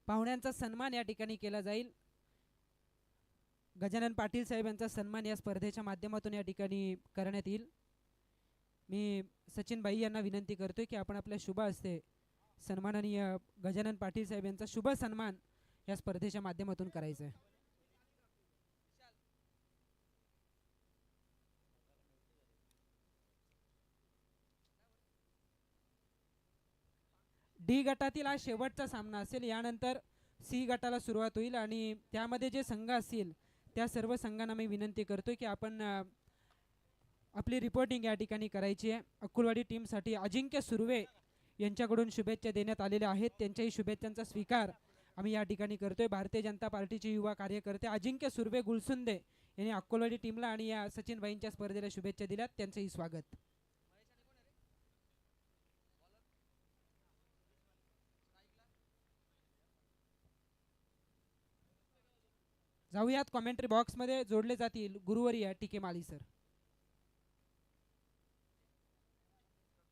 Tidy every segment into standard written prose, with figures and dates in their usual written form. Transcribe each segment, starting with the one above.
पाहुण्यांचा सन्मान या ठिकाणी केला जाईल। गजानन पाटील साहेब यांचा सन्मान या स्पर्धेच्या माध्यमातून या ठिकाणी करण्यात येईल। मी सचिन भाई यांना विनंती करतोय की आपण आपल्या शुभ हस्ते सन्माननीय गजानन पाटील साहेब यांचा शुभ सन्मान या स्पर्धेच्या माध्यमातून करायचा आहे। डी गटातील हा शेवटचा सामना असेल। यानंतर सी गटाला सुरुवात होईल आणि त्यामध्ये जे संघ असतील त्या सर्व संघांना मी विनंती करतोय की आपण आपली रिपोर्टिंग या ठिकाणी करायची आहे। अक्कुलवाडी टीमसाठी अजिंक्य सुर्वे यांच्याकडून शुभेच्छा देण्यात आलेल्या आहेत। त्यांच्याही शुभेच्छांचा स्वीकार आम्ही या ठिकाणी करतोय। भारतीय जनता पार्टीचे युवा कार्यकर्ते अजिंक्य सुर्वे गुलसुंदे यांनी अक्कुलवाडी टीमला आणि या सचिन भाईंच्या स्पर्धेला शुभेच्छा दिल्यात, त्यांचंही स्वागत। जाऊयात कॉमेंट्री बॉक्समध्ये जोडले जातील गुरुवर्य टीके माळी सर।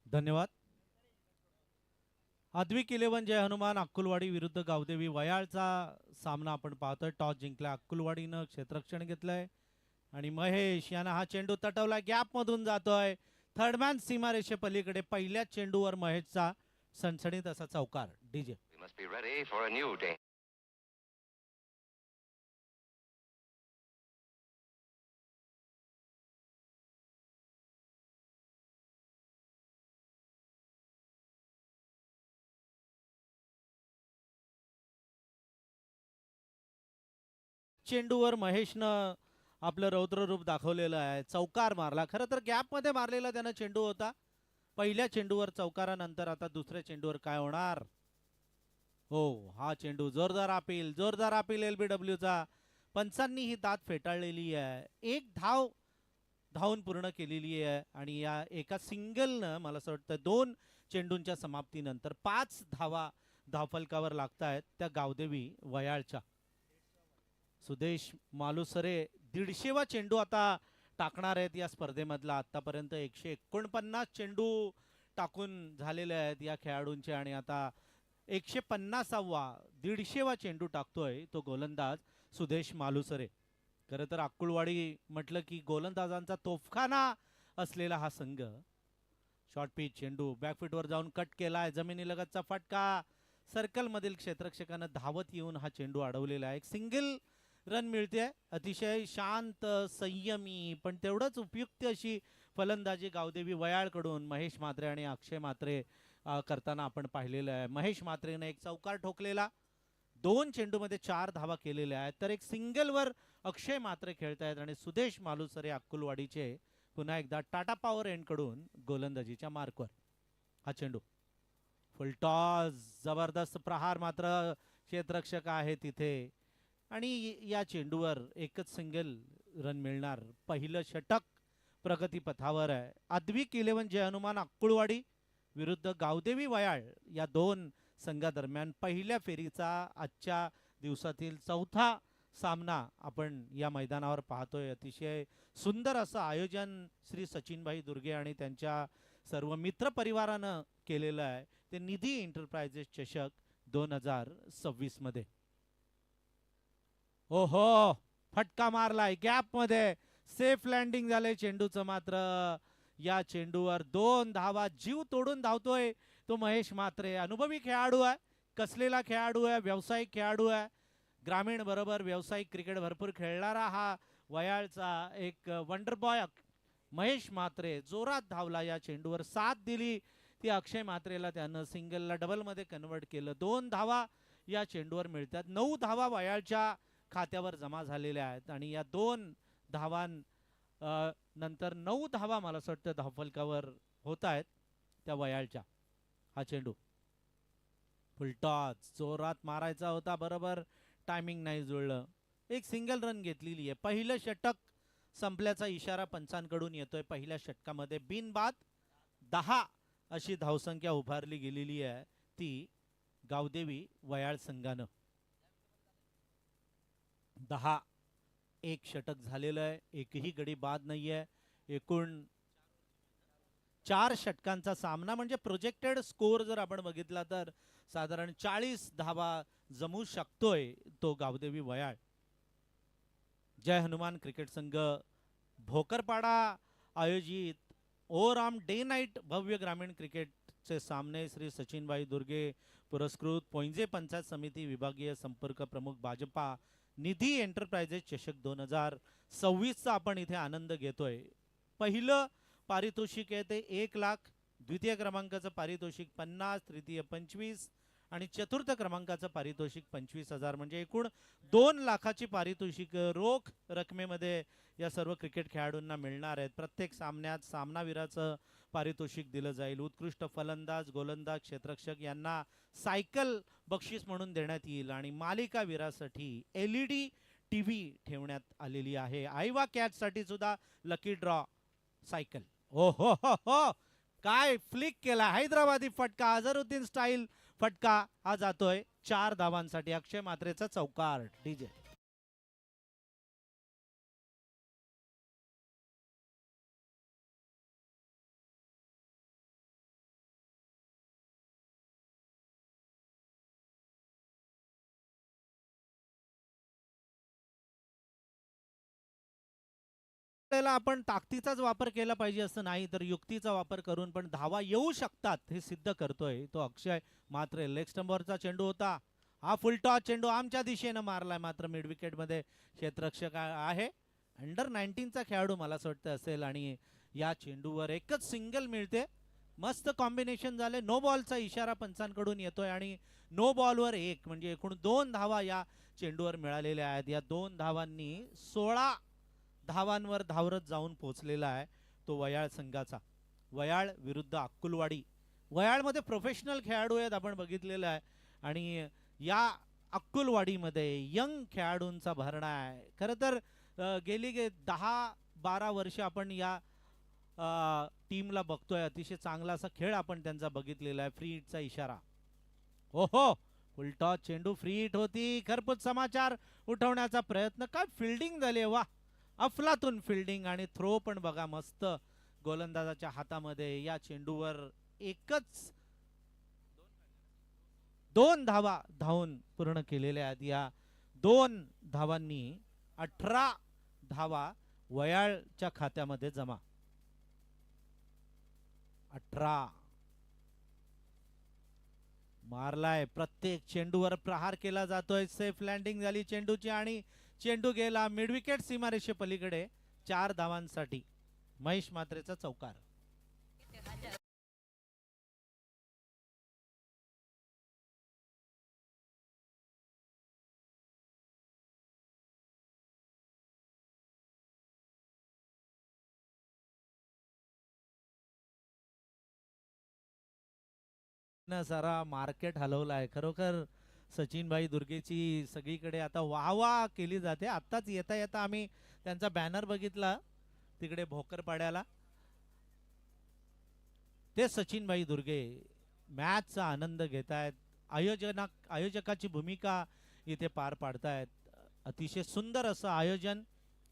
धन्यवाद। आद्विक 11 जय हनुमान अक्कुलवाडी विरुद्ध गावदेवी वयाळचा सामना आपण पाहतोय। टॉस जिंकला अक्कुलवाडीनं, क्षेत्ररक्षण घेतलंय आणि महेश यानं हा चेंडू तटवला, गॅप मधून जातोय। थर्डमॅन सीमारेषे पलीकडे पहिल्या चेंडूवर महेशचा सणसणीत असा चौकार। डीजे चेंडूवर महेशनं आपलं रौद्र रूप दाखवलेलं आहे, चौकार मारला। खरं तर गॅपमध्ये मारलेला त्यानं चेंडू होता। पहिल्या चेंडूवर चौकारानंतर आता दुसऱ्या चेंडूवर काय होणार? हो, हा चेंडू जोरदार अपील एलबीडब्ल्यूचा। पंचांनी ही दात फेटाळलेली आहे। एक धावून पूर्ण केलेली आहे आणि या एका सिंगलनं मला असं वाटतं 2 चेंडूंच्या समाप्तीनंतर 5 धावा धावफलकावर लागतायत त्या गावदेवी वयाळच्या। सुदेश मालुसरे 150वा चेंडू आता टाकणार आहेत या स्पर्धेमधला। आतापर्यंत 149 चेंडू टाकून झालेले आहेत या खेळाडूंचे आणि आता 150वा 150वा चेंडू टाकतोय तो गोलंदाज सुदेश मालुसरे। खरं तर अक्कुलवाडी म्हटलं की गोलंदाजांचा तोफखाना असलेला हा संघ। शॉर्ट पिच चेंडू बॅकफुटवर जाऊन कट केलाय, जमिनीलगतचा फटका, सर्कलमधील क्षेत्ररक्षकानं धावत येऊन हा चेंडू अडवलेला आहे। एक सिंगल रन मिळते। अतिशय शांत, संयमी पण तेवढंच उपयुक्त अशी फलंदाजी गावदेवी वयाळकडून महेश म्हात्रे आणि अक्षय म्हात्रे करताना आपण पाहिलेलं आहे। महेश म्हात्रेने एक चौकार ठोकलेला, 2 चेंडूमध्ये 4 धावा केलेल्या आहेत, तर एक सिंगलवर अक्षय म्हात्रे खेळतायत आणि सुदेश मालुसरे अक्कुलवाडीचे पुन्हा एकदा टाटा पॉवर एंडकडून गोलंदाजीच्या मार्कवर। हा चेंडू फुलटॉस, जबरदस्त प्रहार, मात्र क्षेत्ररक्षक आहे तिथे आणि या चेंडूवर एकच सिंगल रन मिळणार। पहिलं षटक प्रगतीपथावर आहे। आद्विक 11 जय हनुमान अक्कुलवाडी विरुद्ध गावदेवी वयाळ या 2 संघादरम्यान पहिल्या फेरीचा आजच्या दिवसातील 4था सामना आपण या मैदानावर पाहतोय। अतिशय सुंदर असं आयोजन श्री सचिनभाई दुर्गे आणि त्यांच्या सर्व मित्र परिवारानं केलेलं आहे। ते निधी एंटरप्राइजेस चषक 2026 मध्ये। ओहो, फटका मारलाय गॅप मध्ये, सेफ लँडिंग झालंय चेंडूचं। मात्र या चेंडूवर 2 धावा, जीव तोडून धावतोय तो महेश म्हात्रे। अनुभवी खेळाडू आहे, कसलेला खेळाडू आहे, व्यावसायिक खेळाडू आहे। ग्रामीण बरोबर व्यावसायिक क्रिकेट भरपूर खेळणारा हा वयाळचा एक वंडर बॉय महेश म्हात्रे जोरात धावला। या चेंडूवर साथ दिली ती अक्षय म्हात्रेला, त्यानं सिंगलला डबलमध्ये कन्वर्ट केलं। 2 धावा या चेंडूवर मिळतात। 9 धावा वयाळच्या खात्यावर जमा झालेल्या आहेत आणि या 2 धावां नंतर 9 धावा मला असं वाटतं धावफलकावर होत आहेत त्या वयाळच्या। हा चेंडू फुलटॉस, जोरात मारायचा होता, बरोबर टायमिंग नाही जुळलं। एक सिंगल रन घेतलेली आहे। पहिलं षटक संपल्याचा इशारा पंचांकडून येतोय। पहिल्या षटकामध्ये बिनबाद 10 अशी धावसंख्या उभारली गेलेली आहे ती गावदेवी वयाळ संघानं। 10 एक षटक झालेलं आहे, एकही गडी बाद नाहीये। एकूण 4 षटकांचा सामना म्हणजे प्रोजेक्टेड स्कोर जर आपण बघितला तर साधारण 40 धावा जमू शकतोय तो गावदेवी वयाळ. जय हनुमान क्रिकेट संघ भोकरपाडा आयोजित ओराम डे नाईट भव्य ग्रामीण क्रिकेटचे सामने श्री सचिनभाई दुर्गे पुरस्कृत पोंजे पंचायत समिती विभागीय संपर्क प्रमुख भाजपा निधी एंटरप्राइजेस चषक 2026 चा आपण इथे आनंद घेतोय. पहिलं पारितोषिक आहे ते 1 लाख, द्वितीय क्रमांकाचं पारितोषिक 50, तृतीय 25 आणि चतुर्थ क्रमांकाचं पारितोषिक 25,000 म्हणजे एकूण 2 लाखाची पारितोषिक रोख रकमेमध्ये या सर्व क्रिकेट खेळाडूंना मिळणार आहेत. प्रत्येक सामन्यात सामनावीराचं पारितोषिक दिलं जाईल. उत्कृष्ट फलंदाज, गोलंदाज, क्षेत्ररक्षक यांना सायकल बक्षीस म्हणून देण्यात येईल आणि मालिकावीरासाठी LED टीव्ही ठेवण्यात आलेली आहे. आईवा कॅचसाठी सुद्धा लकी ड्रॉ सायकल. ओ हो हो हो, काय फ्लिक केला हैदराबादी फटका, अझरुद्दीन स्टाईल फटका हा जातोय 4 धावांसाठी. अक्षय मात्रेचा चौकार. डीजे आपण ताकदीचाच वापर केला पाहिजे असं नाही, तर युक्तीचा वापर करून पण धावा येऊ शकतात हे सिद्ध करतोय तो अक्षय मात्रे. लेग स्टंपवरचा चेंडू होता हा. फुल टॉस चेंडू आमच्या दिशेनं मारलाय, मात्र मिड विकेट मध्ये क्षेत्ररक्षक आहे. अंडर 19चा खेळाडू मला असं वाटतं असेल आणि या चेंडूवर एकच सिंगल मिळते. मस्त कॉम्बिनेशन झाले. नो बॉलचा इशारा पंचांकडून येतोय आणि नो बॉलवर 1 म्हणजे एकूण 2 धावा या चेंडूवर मिळालेल्या आहेत. या 2 धावांनी 16 धावांवर धावरत जाऊन पोहोचलेला आहे तो वयाळ संघाचा. वयाळ विरुद्ध अक्कुलवाडी. वयाळमध्ये प्रोफेशनल खेळाडू आहेत आपण बघितलेलं आहे आणि या अक्कुलवाडीमध्ये यंग खेळाडूंचा भरणा आहे. खरं तर गेली 10-12 वर्ष आपण या टीमला बघतोय. अतिशय चांगला असा खेळ आपण त्यांचा बघितलेला आहे. फ्री हिटचा इशारा. ओहो, फुल टॉस चेंडू फ्री हिट होती. खरपूस समाचार उठवण्याचा प्रयत्न. काय फिल्डिंग झाली, वा, अफलातून फिल्डिंग आणि थ्रो पण बघा मस्त गोलंदाजाच्या हातामध्ये. या चेंडूवर एकच 2 धावा धावून पूर्ण केलेल्या आहेत. या 2 धावांनी 18 धावा वयाळच्या खात्यामध्ये जमा. 18 मारलाय. प्रत्येक चेंडूवर प्रहार केला जातोय. सेफ लँडिंग झाली चेंडूची आणि चेंडू गेला मिड विकेट सीमारेषे पलीकडे 4 धावांसाठी. महेश मात्रेचा चौकार. सारा मार्केट हलवला आहे खरोखर. सचिनभाई दुर्गेची सगळीकडे आता वाहवा केली जाते. आत्ताच येता येता आम्ही त्यांचा बॅनर बघितला तिकडे भोकरपाड्याला. ते सचिनभाई दुर्गे मॅचचा आनंद घेत आहेत. आयोजकाची भूमिका इथे पार पाडतायत. अतिशय सुंदर असं आयोजन,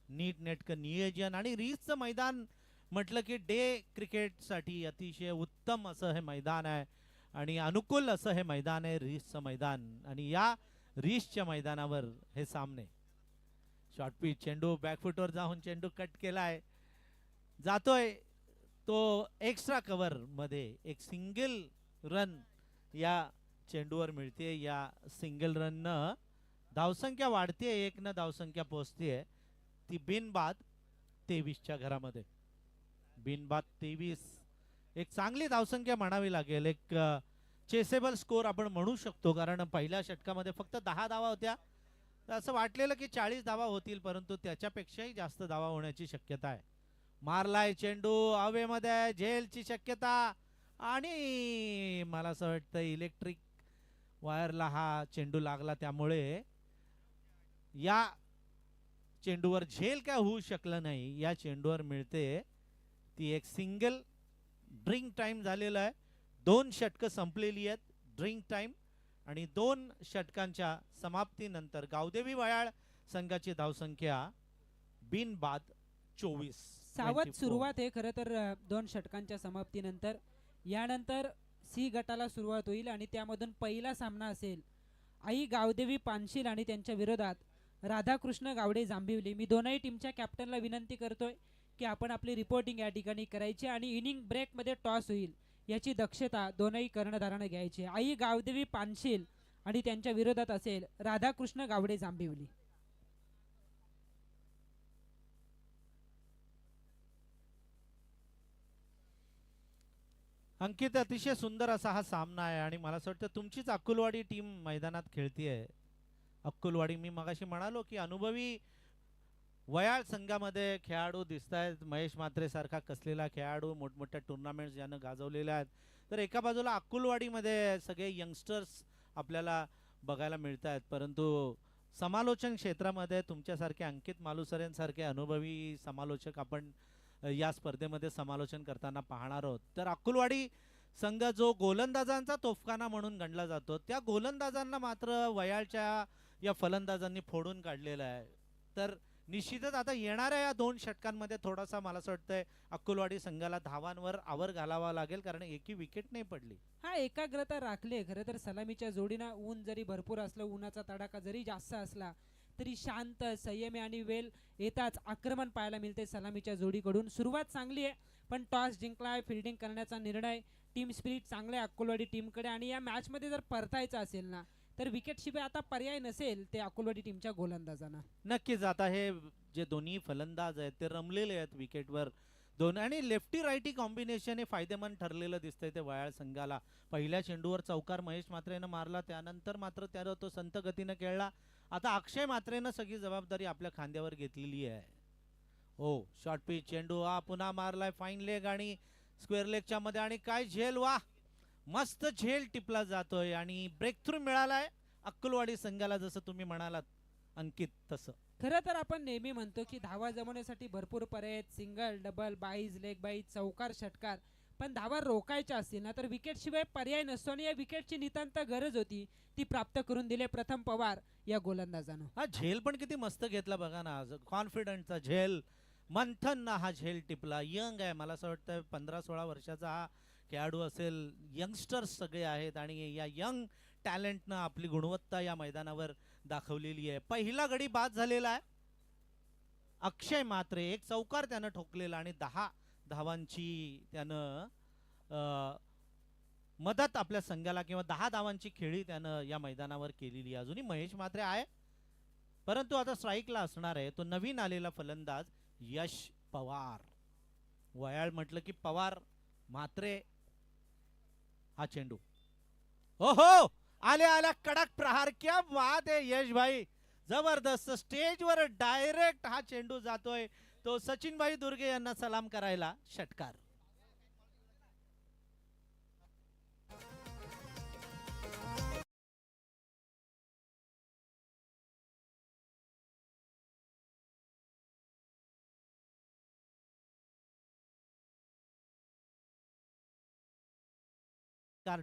नीट नेटकं नियोजन आणि रीसचं मैदान म्हटलं की डे क्रिकेटसाठी अतिशय उत्तम असं हे मैदान आहे आणि अनुकूल असं हे मैदान आहे रीसचं मैदान. आणि या रीसच्या मैदानावर हे सामने. शॉर्ट पिच चेंडू बॅकफुटवर जाऊन चेंडू कट केलाय, जातोय तो एक्स्ट्रा कव्हर मध्ये. एक सिंगल रन या चेंडूवर मिळते. या सिंगल रन न धावसंख्या वाढते, 1 न धावसंख्या पोहोचते ती बिनबाद 23च्या घरामध्ये. बिनबाद 23 एक चांगली धावसंख्या म्हणावी लागेल. एक चेसेबल स्कोर आपण म्हणू शकतो, कारण पहिल्या षटकामध्ये फक्त 10 धावा होत्या. तर असं वाटलेलं की 40 धावा होतील, परंतु त्याच्यापेक्षाही जास्त धावा होण्याची शक्यता आहे. मारलाय चेंडू हवेमध्ये, झेलची शक्यता आणि मला असं वाटतं इलेक्ट्रिक वायरला हा चेंडू लागला, त्यामुळे या चेंडूवर झेल काय होऊ शकलं नाही. या चेंडूवर मिळते ती एक सिंगल. ड्रिंक टाइम झालेला आहे. 2 षटकं संपलेली आहेत ड्रिंक टाइम आणि 2 षटकांच्या समाप्तीनंतर गावदेवी वयाळ संघाची धावसंख्या बिनबाद 24. सावध 24. सुरुवात आहे खरं तर 2 षटकांच्या समाप्तीनंतर. यानंतर सी गटाला सुरुवात होईल आणि त्यामधून पहिला सामना असेल आई गावदेवी पानशील आणि त्यांच्या विरोधात राधाकृष्ण गावडे जांभिवली. मी दोनही टीमच्या कॅप्टनला विनंती करतोय की आपण आपली रिपोर्टिंग या ठिकाणी करायची आणि इनिंग ब्रेकमध्ये टॉस होईल याची दक्षता दोनही कर्णधारानं घ्यायची. आई गावदेवी पानशील आणि त्यांच्या विरोधात असेल राधाकृष्ण गावडे जांभिवली. अंकित, अतिशय सुंदर असा हा सामना आहे आणि मला असं वाटतं तुमचीच अक्कुलवाडी टीम मैदानात खेळतीये. अक्कुलवाडी, मी मगाशी म्हणालो की अनुभवी वयाळ संघामध्ये खेळाडू दिसत आहेत. महेश म्हात्रे सारखा कसलेला खेळाडू, मोठमोठ्या टुर्नामेंट्स ज्यानं गाजवलेल्या आहेत. तर एका बाजूला अक्कुलवाडीमध्ये सगळे यंगस्टर्स आपल्याला बघायला मिळत आहेत, परंतु समालोचन क्षेत्रामध्ये तुमच्यासारखे अंकित मालुसरेंसारखे अनुभवी समालोचक आपण या स्पर्धेमध्ये समालोचन करताना पाहणार आहोत. तर अक्कुलवाडी संघ जो गोलंदाजांचा तोफखाना म्हणून गणला जातो, त्या गोलंदाजांना मात्र वयाळच्या या फलंदाजांनी फोडून काढलेलं आहे. तर निश्चितच आता येणाऱ्या या 2 षटकांमध्ये थोडासा मला असं वाटतंय अक्कुलवाडी संघाला धावांवर आवर घालावा लागेल, कारण एकी विकेट नाही पडली. हा एकाग्रता राखली खरं तर सलामीच्या जोडीनं. ऊन जरी भरपूर असलं, उन्हाचा तडाखा जरी जास्त असला तरी शांत संयमी आणि वेल येताच आक्रमण पाहायला मिळते सलामीच्या जोडीकडून. सुरुवात चांगली आहे पण टॉस जिंकलाय, फिल्डिंग करण्याचा निर्णय, टीम स्पिरिट चांगले अक्कुलवाडी टीमकडे. आणि या मॅचमध्ये जर परतायचं असेल ना तर विकेट शिवाय आता पर्याय नसेल ते अक्कुलवाडी टीमच्या गोलंदाजांना. नक्कीच आता हे जे दोन्ही फलंदाज आहेत ते रमलेले आहेत विकेटवर दोन, आणि लेफ्टी राईटी कॉम्बिनेशन हे फायदेमंद ठरलेलं दिसतंय ते वयाळ संघाला. पहिल्या चेंडूवर चौकार महेश म्हात्रेनं मारला, त्यानंतर मात्र त्याला तो संत गतीनं खेळला. आता अक्षय म्हात्रेनं सगळी जबाबदारी आपल्या खांद्यावर घेतलेली आहे. हो, शॉर्ट पिच चेंडू हा पुन्हा मारलाय फाईन लेग आणि स्क्वेअर लेगच्या मध्ये, आणि काय झेल, वा मस्त झेल टिपला जातोय आणि ब्रेक थ्रू मिळालाय अक्कुलवाडी संघाला, जसं तुम्ही म्हणालात अंकित तसं. खरं तर आपण नेहमी म्हणतो की धावा जमवण्यासाठी भरपूर पर्याय आहेत, सिंगल, डबल, बाईज, लेग बाईज, चौकार, षटकार. पण धावा रोखायच्या असतील ना तर विकेट शिवाय पर्याय नसतो आणि या विकेटची नितांत गरज होती, ती प्राप्त करून दिले प्रथम पवार या गोलंदाजानं. हा झेल पण किती मस्त घेतला बघा ना, कॉन्फिडंटचा झेल, मंथन हा झेल टिपला. यंग आहे, मला असं वाटतं 15-16 वर्षाचा हा खेळाडू असेल. यंगस्टर्स सगळे आहेत आणि या यंग टॅलेंटनं आपली गुणवत्ता या मैदानावर दाखवलेली आहे. पहिला गडी बाद झालेला आहे अक्षय म्हात्रे, एक चौकार त्यानं ठोकलेला आणि 10 धावांची त्यानं मदत आपल्या संघाला, किंवा 10 धावांची खेळी त्यानं या मैदानावर केलेली. अजूनही महेश म्हात्रे आहे, परंतु आता स्ट्राईकला असणार आहे तो नवीन आलेला फलंदाज यश पवार. वयाळ म्हटलं की पवार, म्हात्रे, हा चेंडू, ओहो आल्या आल्या कडक प्रहार, क्या बात आहे यश भाई, जबरदस्त. स्टेजवर डायरेक्ट हा चेंडू जातोय तो सचिन भाई दुर्गे यांना सलाम करायला. षटकार.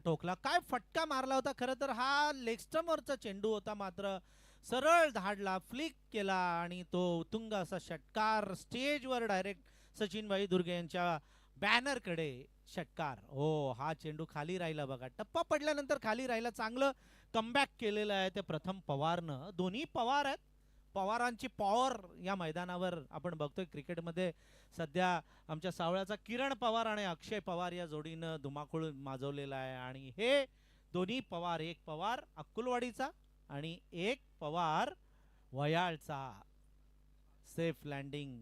ठोकला, काय फटका मारला होता. खरं तर हा लेगस्टमवरचा चेंडू होता, मात्र सरळ धाडला, फ्लिक केला आणि तो उत्तुंग असा षटकार स्टेजवर डायरेक्ट सचिन भाई दुर्गे यांच्या बॅनरकडे. षटकार. हो, हा चेंडू खाली राहिला बघा, टप्पा पडल्यानंतर खाली राहिला. चांगलं कमबॅक केलेलं आहे ते प्रथम पवारनं. दोन्ही पवार आहेत, पवारांची पॉवर या मैदानावर आपण बघतोय क्रिकेटमध्ये सध्या. आमच्या सावळ्याचा किरण पवार आणि अक्षय पवार या जोडीनं धुमाकूळ माजवलेला आहे. आणि हे दोन्ही पवार, एक पवार अक्कुलवाडीचा आणि एक पवार वयाळचा. सेफ लँडिंग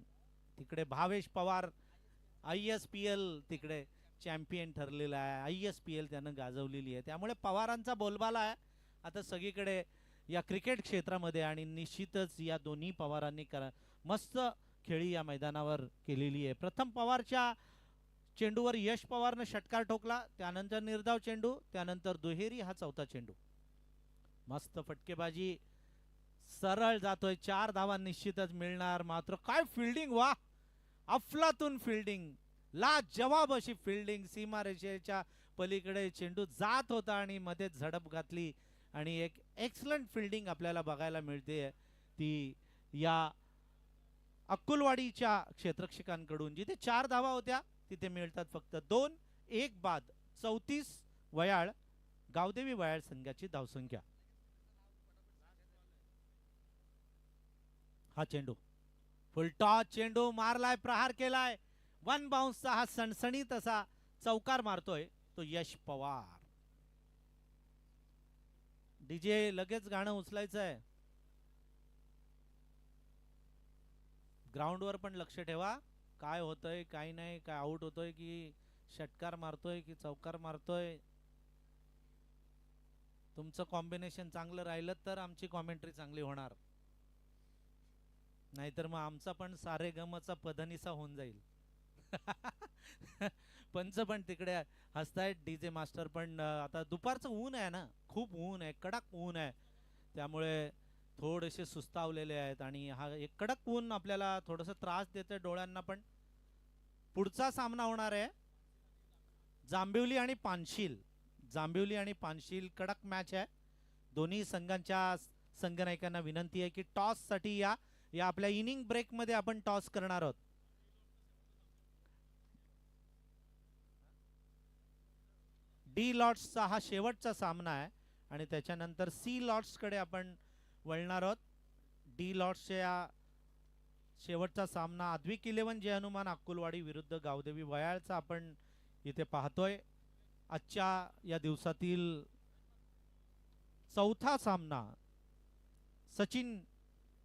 तिकडे भावेश पवार ISPL तिकडे चॅम्पियन ठरलेला आहे, ISPL त्यानं गाजवलेली आहे. त्यामुळे पवारांचा बोलबाला आहे आता सगळीकडे या क्रिकेट क्षेत्रामध्ये. आणि निश्चितच या दोन्ही पवारांनी मस्त खेळी या मैदानावर केलेली आहे. प्रथम पवारच्या चेंडूवर यश पवारनं षटकार ठोकला, त्यानंतर निर्धाव चेंडू, त्यानंतर दुहेरी, हा चौथा चेंडू. मस्त फटकेबाजी, सरळ जातोय, 4 धावा निश्चितच मिळणार. मात्र काय फिल्डिंग, वा अफलातून फिल्डिंग, लाजवाब अशी फिल्डिंग. सीमारेषेच्या पलीकडे चेंडू जात होता आणि मध्ये झडप घातली आणि एक एक्सलंट फिल्डिंग आपल्याला बघायला मिळते ती या अक्कुलवाडीच्या क्षेत्ररक्षकांकडून जिथे 4 धावा होत्या तिथे मिळतात फक्त 2. एक बाद 34 वयाळ गावदेवी वयाळ संघाची धावसंख्या. हा चेंडू फुलटॉस चेंडू मारलाय, प्रहार केलाय, वन बाउन्सचा हा सणसणीत असा चौकार मारतोय तो यश पवार. डीजे लगेच गाणं उचलायचं आहे. ग्राउंडवर पण लक्ष ठेवा, काय होतंय काय नाही, काय आउट होतोय की षटकार मारतोय की चौकार मारतोय. तुमचं कॉम्बिनेशन चांगलं राहिलं तर आमची कॉमेंट्री चांगली होणार, नाहीतर मग आमचा पण सारे गमचा पधनिसा होऊन जाईल. पंच पण तिकडे हसतायत, डीजे मास्टर पण. आता दुपारचं ऊन आहे ना, खूप ऊन आहे, कडक ऊन आहे, त्यामुळे थोडेसे सुस्तावलेले आहेत आणि हा एक कडक ऊन आपल्याला थोडंसं त्रास देतं डोळ्यांना पण. पुढचा सामना होणार आहे जांभिवली आणि पानशील. जांभिवली आणि पानशील कडक मॅच आहे. दोन्ही संघांच्या संघनायकांना विनंती आहे की टॉस साठी या आपल्या इनिंग ब्रेक मध्ये आपण टॉस करणार आहोत. डी लॉर्ड्सचा हा शेवटचा सामना आहे आणि त्याच्यानंतर सी लॉर्ड्स कडे आपण वळणार आहोत. डी लॉर्ड्सच्या शेवटचा सामना अद्विक 11 जय हनुमान अक्कुलवाडी विरुद्ध गावदेवी वयाळचा आपण इथे पाहतोय. आजच्या या दिवसातील चौथा सामना सचिन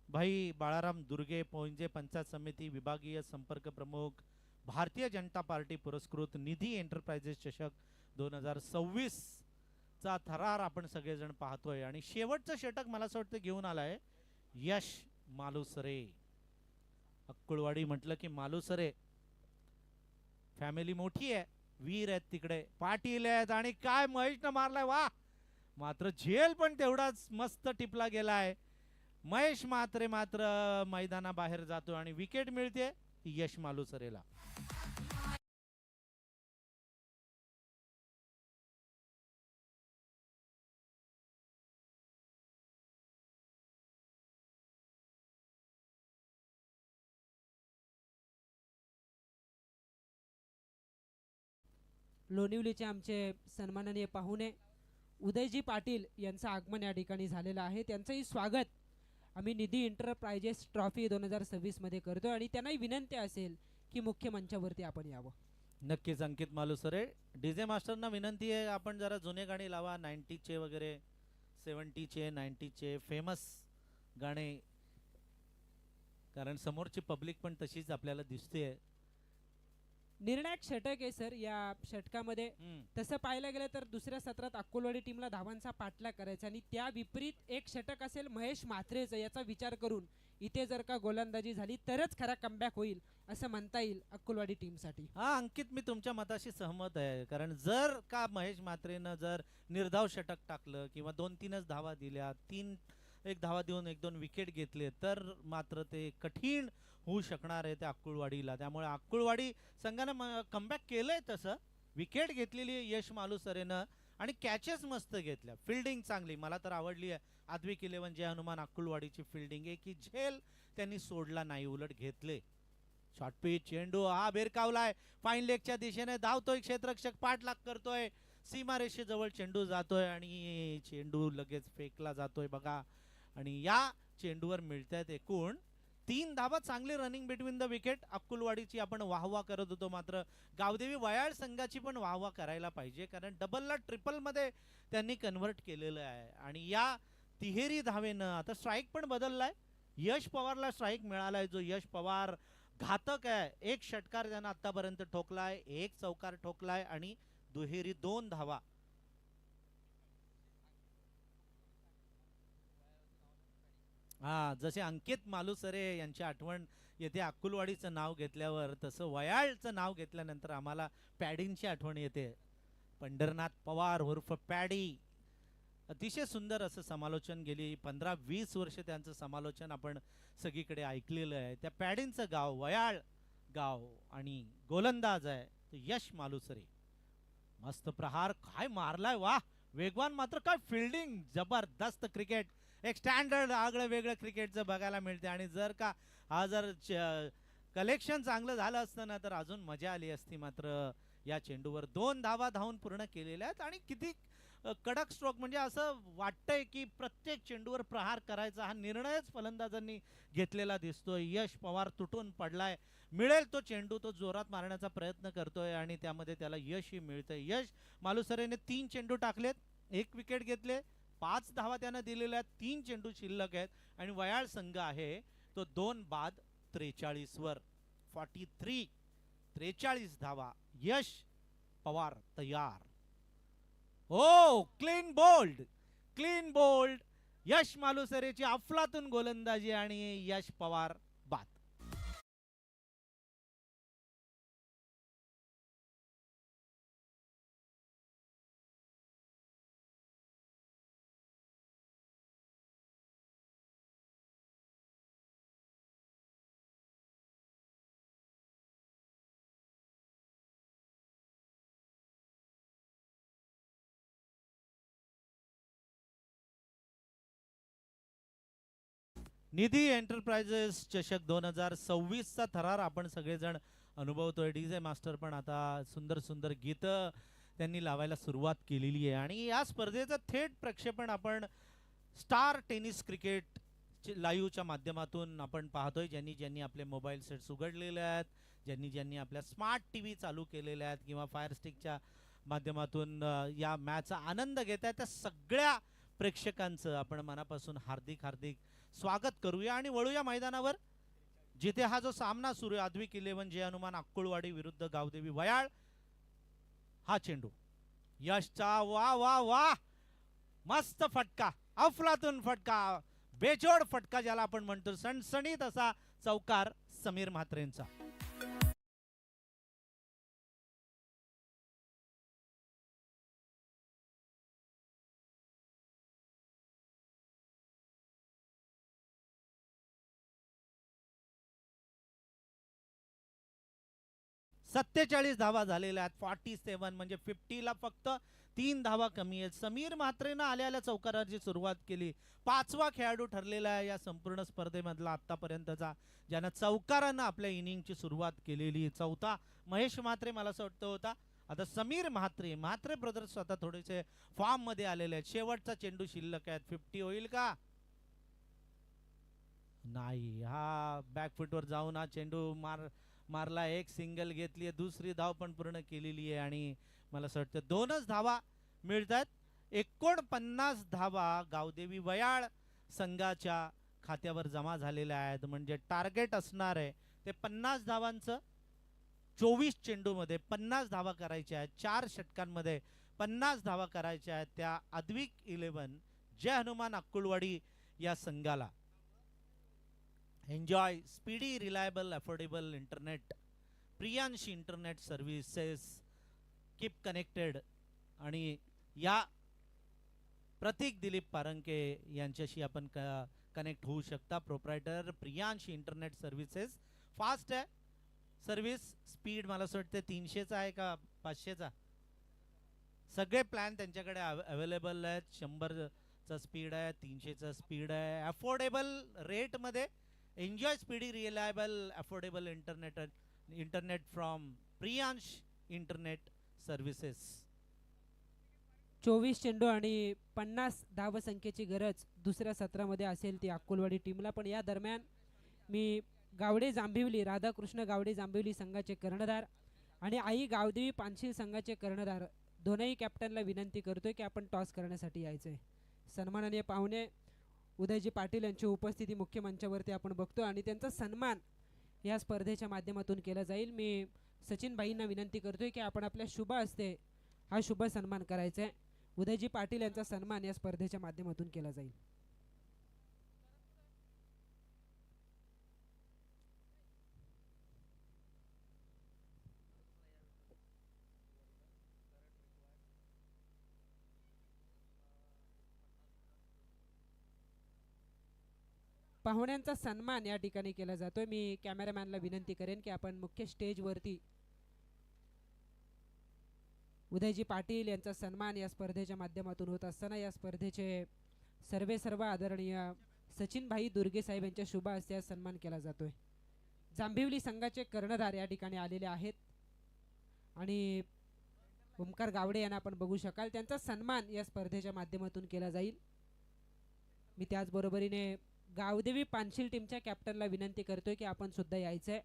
भाई बाळाराम दुर्गे पोंजे पंचायत समिती विभागीय संपर्क प्रमुख भारतीय जनता पार्टी पुरस्कृत निधी एंटरप्राइजेस चषक 2026 चा थरार आपण सगळेजण पाहतोय आणि शेवटचं षटक मला असं वाटतं घेऊन आलाय यश मालुसरे. अक्कुलवाडी म्हटलं की मालुसरे फॅमिली मोठी आहे, वीर आहेत तिकडे, पाटील आहेत आणि काय महेशनं मारलाय वा, मात्र झेल पण तेवढाच मस्त टिपला गेलाय. महेश मात्र मैदानाबाहेर जातो आणि विकेट मिळते यश मालुसरेला. लोणिवलीचे आमचे सन्माननीय पाहुणे उदयजी पाटील यांचं आगमन या ठिकाणी झालेलं आहे. त्यांचंही स्वागत आम्ही निधी एंटरप्राइजेस ट्रॉफी 2026 मध्ये करतो आणि त्यांनाही विनंती असेल की मुख्य मंचावरती आपण यावं. नक्कीच अंकित मालुसरे. डीजे मास्टरना विनंती आहे आपण जरा जुने गाणे लावा, 90चे वगैरे, 70चे 90चे फेमस गाणे, कारण समोरची पब्लिक पण तशीच आपल्याला दिसते. निर्णायक षटक आहे सर. या षटकामध्ये तसं पाहायला गेलं तर दुसऱ्या सत्रात अक्कोलवाडी टीमला धावांचा पाठलाग करायचा आणि त्या विपरीत एक षटक असेल महेश म्हात्रेचं, याचा विचार करून इथे जर का गोलंदाजी झाली तरच खरा कमबॅक होईल असं म्हणता येईल अक्कोलवाडी टीमसाठी. हा अंकित, मी तुमच्या मताशी सहमत आहे, कारण जर का महेश म्हात्रेनं जर निर्धाव षटक टाकलं किंवा 2-3च धावा दिल्या, 1 धावा देऊन 1-2 विकेट घेतले तर मात्र ते कठीण होऊ शकणार आहे त्या अक्कुलवाडीला. त्यामुळे अक्कुलवाडी संघानं कमबॅक केलंय, तसं विकेट घेतलेली यश मालुसरेनं आणि कॅचेस मस्त घेतल्या, फिल्डिंग चांगली मला तर आवडली आहे. अद्विक 11 जय हनुमान अक्कुलवाडीची फिल्डिंग आहे की झेल त्यांनी सोडला नाही, उलट घेतले. शॉर्ट पिच चेंडू हा बेरकावलाय, फाईन लेगच्या दिशेने धावतोय क्षेत्ररक्षक, पाठलाग करतोय, सीमारेषेजवळ चेंडू जातोय आणि चेंडू लगेच फेकला जातोय बघा. आणि या चेंडूवर मिळतात एकूण 3 धावा. चांगली रनिंग बिटवीन द विकेट अक्कुलवाडीची आपण वाहवा करत होतो, मात्र गावदेवी वयाळ संघाची पण वाहवा करायला पाहिजे, कारण डबलला ट्रिपल मध्ये त्यांनी कन्व्हर्ट केलेलं आहे. आणि या तिहेरी धावेनं आता स्ट्राईक पण बदललाय, यश पवारला स्ट्राईक मिळालाय, जो यश पवार घातक आहे. 1 षटकार त्यानं आतापर्यंत ठोकलाय, 1 चौकार ठोकलाय आणि दुहेरी 2 धावा. हा, जसे अंकित मालुसरे यांची आठवण येते अक्कुलवाडीचं नाव घेतल्यावर, तसं वयाळचं नाव घेतल्यानंतर आम्हाला पॅडींची आठवण येते. पंढरनाथ पवार उर्फ पॅडी. अतिशय सुंदर असं समालोचन, गेली 15-20 वर्ष त्यांचं समालोचन आपण सगळीकडे ऐकलेलं आहे. त्या पॅडींचं गाव वयाळ गाव आणि गोलंदाज आहे यश मालुसरे. मस्त प्रहार काय मारलाय वा, वेगवान, मात्र काय फिल्डिंग, जबरदस्त क्रिकेट एक स्टँडर्ड आगळं वेगळं क्रिकेटचं बघायला मिळते. आणि जर का हा जर कलेक्शन चांगलं झालं असतं ना तर अजून मजा आली असती. मात्र या चेंडूवर 2 धावा धावून पूर्ण केलेल्या आहेत आणि किती कडक स्ट्रोक. म्हणजे असं वाटतंय की प्रत्येक चेंडूवर प्रहार करायचा हा निर्णयच फलंदाजांनी घेतलेला दिसतोय. यश पवार तुटून पडलाय. मिळेल तो चेंडू तो जोरात मारण्याचा प्रयत्न करतोय आणि त्यामध्ये त्याला यशही मिळतंय. यश मालुसरेने 3 चेंडू टाकलेत, 1 विकेट घेतले, 5 धावा त्यानं दिलेल्या आहेत, 3 चेंडू शिल्लक आहेत आणि वयाळ संघ आहे तो 2 बाद 43 वर 43. 43 धावा. यश पवार तयार. हो, क्लीन बोल्ड, क्लीन बोल्ड. यश मालुसरेची अफलातून गोलंदाजी आणि यश पवार बाद. निधी एंटरप्राइजेस चषक 2026 चा थरार आपण सगळेजण अनुभवतोय. डीजे मास्टर पण आता सुंदर सुंदर गीत त्यांनी लावायला सुरुवात केलेली आहे आणि या स्पर्धेचं थेट प्रक्षेपण आपण स्टार टेनिस क्रिकेट लाईव्हच्या माध्यमातून आपण पाहतोय. ज्यांनी ज्यांनी आपले मोबाईल सेट्स उघडलेले आहेत, ज्यांनी ज्यांनी आपल्या स्मार्ट टीव्ही चालू केलेल्या आहेत किंवा फायर स्टिकच्या माध्यमातून या मॅचचा आनंद घेत आहेत, त्या सगळ्या प्रेक्षकांचं आपण मनापासून हार्दिक हार्दिक स्वागत करूया आणि वळूया मैदानावर, जिथे हा जो सामना सुरू आहे आद्विक 11 जे हनुमान अक्कुळवाडी विरुद्ध गावदेवी वयाळ. हा चेंडू यशचा, वा वा वा, मस्त फटका, अफलातून फटका, बेजोड फटका ज्याला आपण म्हणतो, सणसणीत असा चौकार समीर म्हात्रेंचा. सत्तेचाळीस धावा झालेल्या आहेत. 47 म्हणजे 50 ला फक्त 3 धावा कमी आहेत. समीर म्हात्रेनं आल्या चौकाराची सुरुवात केली. 5वा खेळाडू ठरलेला आहे या संपूर्ण स्पर्धेमधला आतापर्यंतचा, ज्यानं चौकारानं आपल्या इनिंगची सुरुवात केलेली. चौथा महेश म्हात्रे मला असं वाटतं होता. आता समीर म्हात्रे, म्हात्रे ब्रदर्स आता थोडेसे फॉर्म मध्ये आलेले आहेत. शेवटचा चेंडू शिल्लक आहेत. 50 होईल का? नाही. हा बॅकफुटवर जाऊन हा चेंडू मारला. एक सिंगल घेतली आहे, दुसरी धाव पण पूर्ण केलेली आहे आणि मला असं वाटतं 2च धावा मिळतात. 49 धावा गावदेवी वयाळ संघाच्या खात्यावर जमा झालेल्या आहेत. म्हणजे टार्गेट असणार आहे ते 50 धावांचं. 24 चेंडूमध्ये 50 धावा करायच्या आहेत. 4 षटकांमध्ये 50 धावा करायच्या आहेत त्या आद्विक 11 जय हनुमान अक्कुळवाडी या संघाला. Enjoy speedy, reliable, affordable internet. Priyanshi internet services. Keep connected. आणि या प्रतीक दिलीप पारंके यांच्याशी आपण कनेक्ट होऊ शकता. Proprietor Priyanshi internet services. Fast आहे सर्व्हिस. स्पीड मला असं वाटतं 300चा आहे का 500चा. सगळे प्लॅन त्यांच्याकडे अवेलेबल आहेत. 100चा स्पीड आहे, 300चा स्पीड आहे. अफोर्डेबल रेट मध्ये enjoy speedy, reliable, affordable internet from Priyansh internet services. 24 चेंडू आणि 50 धावसंख्येची गरज दुसऱ्या सत्रामध्ये असेल ती अक्कुलवाडी टीमला. पण या दरम्यान मी गावडे जांभिवली, राधाकृष्ण गावडे जांभिवली संघाचे कर्णधार आणि आई गावदेवी पानशील संघाचे कर्णधार दोनही कॅप्टनला विनंती करतोय की आपण टॉस करण्यासाठी यायचंय. सन्माननीय पाहुणे उदयजी पाटील यांची उपस्थिती मुख्य मंचावरती आपण बघतो आणि त्यांचा सन्मान या स्पर्धेच्या माध्यमातून केला जाईल. मी सचिन भाईंना विनंती करतोय की आपण आपल्या शुभ हस्ते हा शुभ सन्मान करायचा आहे. उदयजी पाटील यांचा सन्मान या स्पर्धेच्या माध्यमातून केला जाईल. पाहुण्यांचा सन्मान या ठिकाणी केला जातोय. मी कॅमेरामॅनला विनंती करेन की आपण मुख्य स्टेजवरती उदयजी पाटील यांचा सन्मान या स्पर्धेच्या माध्यमातून होत असताना या स्पर्धेचे सर्व आदरणीय सचिन भाई दुर्गे साहेब यांच्या शुभ हस्ते आज सन्मान केला जातोय. जांभिवली संघाचे कर्णधार या ठिकाणी आलेले आहेत आणि ओमकार गावडे यांना आपण बघू शकाल. त्यांचा सन्मान या स्पर्धेच्या माध्यमातून केला जाईल. मी त्याचबरोबरीने गावदेवी पानशील टीमच्या कॅप्टनला विनंती करतोय की आपण सुद्धा यायचं आहे.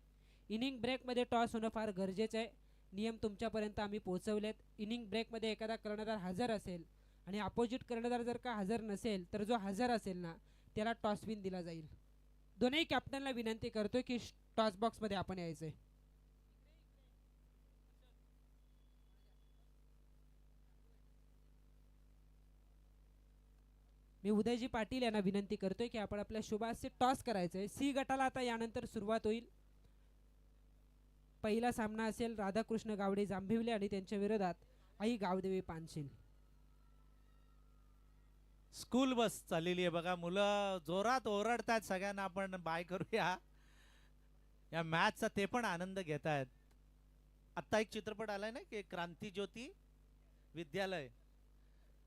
इनिंग ब्रेकमध्ये टॉस होणं फार गरजेचं आहे. नियम तुमच्यापर्यंत आम्ही पोहोचवलेत. इनिंग ब्रेकमध्ये एखादा कर्णधार हजर असेल आणि अपोजिट कर्णधार जर का हजर नसेल तर जो हजर असेल ना त्याला टॉस विन दिला जाईल. दोन्ही कॅप्टनला विनंती करतोय की टॉस बॉक्समध्ये आपण यायचं आहे. मी उदयजी पाटील यांना विनंती करतोय की आपण आपल्या शुभाचे टॉस करायचंय. सी गटाला आता यानंतर सुरुवात होईल. पहिला सामना असेल राधाकृष्ण गावडे जांभिवले आणि त्यांच्या विरोधात आई गावदेवी पानशील. स्कूल बस चाललेली आहे बघा. मुलं जोरात ओरडतात. सगळ्यांना आपण बाय करूया. या मॅचचा ते पण आनंद घेत आहेत. आत्ता एक चित्रपट आलाय ना की क्रांतिज्योती विद्यालय.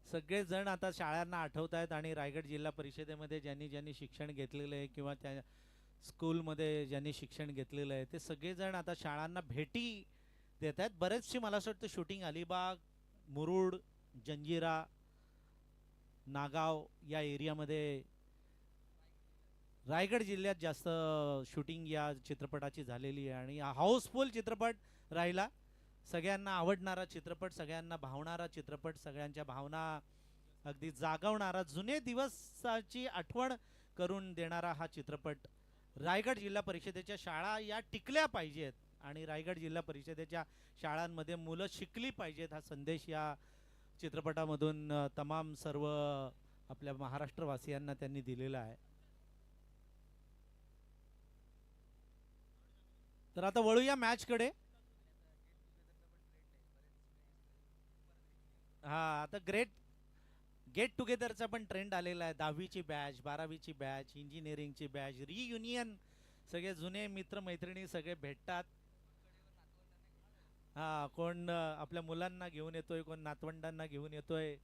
सगळे जण आता शाळांना आठवत आहेत आणि रायगड जिल्हा परिषदेमध्ये ज्यांनी ज्यांनी शिक्षण घेतलेलं आहे किंवा त्या स्कूलमध्ये ज्यांनी शिक्षण घेतलेलं आहे ते सगळेजण आता शाळांना भेटी देत आहेत. बरेचशी मला असं वाटतं शूटिंग अलिबाग, मुरुड, जंजिरा, नागाव या एरियामध्ये रायगड जिल्ह्यात जास्त शूटिंग या चित्रपटाची झालेली आहे आणि हाऊसफुल चित्रपट राहिला. सगळ्यांना आवडणारा चित्रपट, सगळ्यांना भावणारा चित्रपट, सगळ्यांच्या भावना अगदी जागवणारा, जुने दिवसाची आठवण करून देणारा हा चित्रपट. रायगड जिल्हा परिषदेच्या शाळा या टिकल्या पाहिजेत आणि रायगड जिल्हा परिषदेच्या शाळांमध्ये मुलं शिकली पाहिजेत हा संदेश या चित्रपटामधून तमाम सर्व आपल्या महाराष्ट्रवासियांना त्यांनी दिलेला आहे. तर आता वळूया मॅचकडे. हा आता गेट टुगेदरचा पण ट्रेंड आलेला आहे. 10वीची बॅच, 12वीची बॅच, इंजिनिअरिंगची बॅच, रियुनियन, सगळे जुने मित्र मैत्रिणी सगळे भेटतात. हा कोण आपल्या मुलांना घेऊन येतोय, कोण नातवंडांना घेऊन येतोय.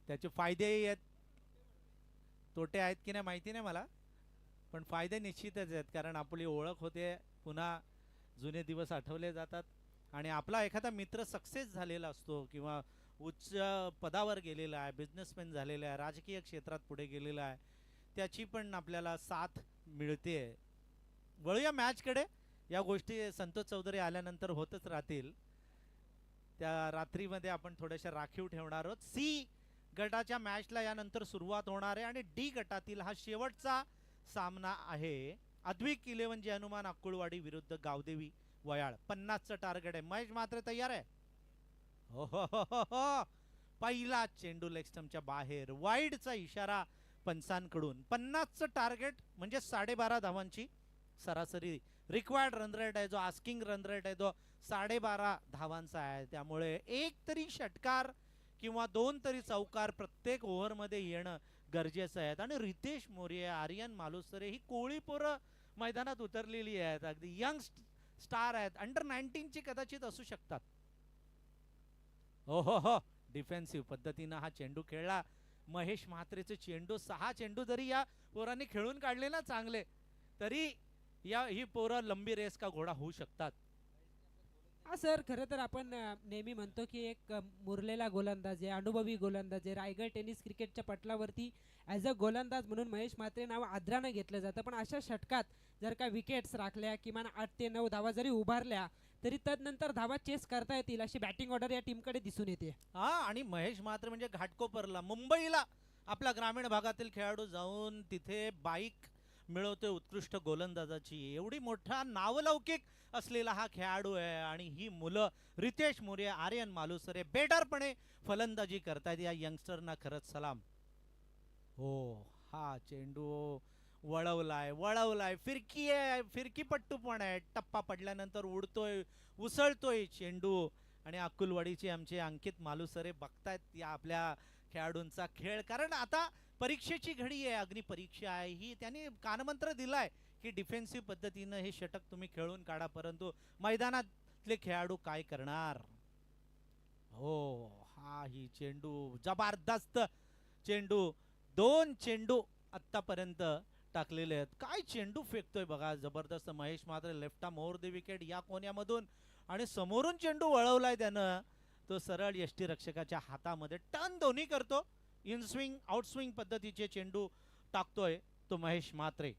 त्याचे फायदेही आहेत, तोटे आहेत की नाही माहिती नाही मला, पण फायदे निश्चितच आहेत. कारण आपली ओळख होते, पुन्हा जुने दिवस आठवले जातात आणि आपला एखादा मित्र सक्सेस झालेला असतो किंवा उच्च पदावर गेलेला आहे, बिझनेसमॅन झालेला आहे, राजकीय क्षेत्रात पुढे गेलेला आहे, त्याची पण आपल्याला साथ मिळते. वळूया मॅचकडे. या गोष्टी संतोष चौधरी आल्यानंतर होतच राहतील. त्या रात्रीमध्ये आपण थोड्याशा राखीव ठेवणार आहोत. सी गटाच्या मॅचला यानंतर सुरुवात होणार आहे आणि डी गटातील हा शेवटचा सामना आहे. अद्विक 11 जे हनुमान अक्कुळवाडी विरुद्ध गावदेवी वयाळ. 50चं टार्गेट आहे. महेश मात्र तयार आहे. हो हो हो हो हो. पहिला चेंडू लेग स्टंपच्या बाहेर. वाईडचा इशारा पंचांकडून. 50चं टार्गेट म्हणजे 12.5 धावांची सरासरी रिक्वायर्ड रन रेट आहे. जो आस्किंग रन रेट आहे तो 12.5 धावांचा आहे. त्यामुळे एक तरी षटकार किंवा 2 तरी चौकार प्रत्येक ओव्हरमध्ये येणं गरजेचं आहे. आणि रितेश मोरे, आर्यन मालुसरे ही कोळी पोरं मैदानात उतरलेली आहेत. अगदी यंग स्टार आहेत. अंडर 19 ची कदाचित असू शकतात. हो हो हो. डिफेन्सिव्ह पद्धतीनं हा चेंडू खेळला. महेश म्हात्रेचे चेंडू 6 चेंडू जरी या पोरांनी खेळून काढले ना चांगले, तरी ही पोरं लंबी रेस का घोडा होऊ शकतात. हा सर, खरं तर आपण नेहमी म्हणतो की एक मुरलेला गोलंदाज आहे, अनुभवी गोलंदाज आहे. रायगड टेनिस क्रिकेटच्या पटलावरती ॲज अ गोलंदाज म्हणून महेश म्हात्रे नाव आदरानं घेतलं जातं. पण अशा षटकात जर का विकेट्स राखल्या, किमान 8 ते 9 धावा जरी उभारल्या, तरी तदनंतर धावा चेस करता येतील अशी बॅटिंग ऑर्डर या टीमकडे दिसून येते. हा, आणि महेश म्हात्रे म्हणजे घाटकोपरला, मुंबईला आपल्या ग्रामीण भागातील खेळाडू जाऊन तिथे बाईक मिळवते उत्कृष्ट गोलंदाजाची. एवढी मोठा नावलौकिक असलेला हा खेळाडू आहे आणि ही मुलं रितेश मोरे, आर्यन मालुसरे बेडरपणे फलंदाजी करतायत. या यंगस्टरना खरंच सलाम. हो, हा चेंडू वळवलाय, फिरकी आहे, फिरकीपट्टू पण आहे. टप्पा पडल्यानंतर उडतोय, उसळतोय चेंडू. आणि अक्कुलवाडीचे आमचे अंकित मालुसरे बघतायत या आपल्या खेळाडूंचा खेळ. कारण आता परीक्षेची घडी आहे, अग्निपरीक्षा आहे. ही त्यांनी कानमंत्र दिलाय की डिफेन्सिव्ह पद्धतीनं हे षटक तुम्ही खेळून काढा, परंतु मैदानातले खेळाडू काय करणार. हो, हा ही चेंडू जबरदस्त चेंडू, 2 चेंडू आतापर्यंत टाकलेले आहेत. काय चेंडू फेकतोय बघा, जबरदस्त महेश मात्र left arm over the wicket या कोण्यामधून, आणि समोरून चेंडू वळवलाय त्यानं, तो सरळ यष्टीरक्षकाच्या हातामध्ये टर्न दोन्ही करतो. इन स्विंग आउट स्विंग पद्धतीचे चेंडू टाकतोय तो महेश म्हात्रे.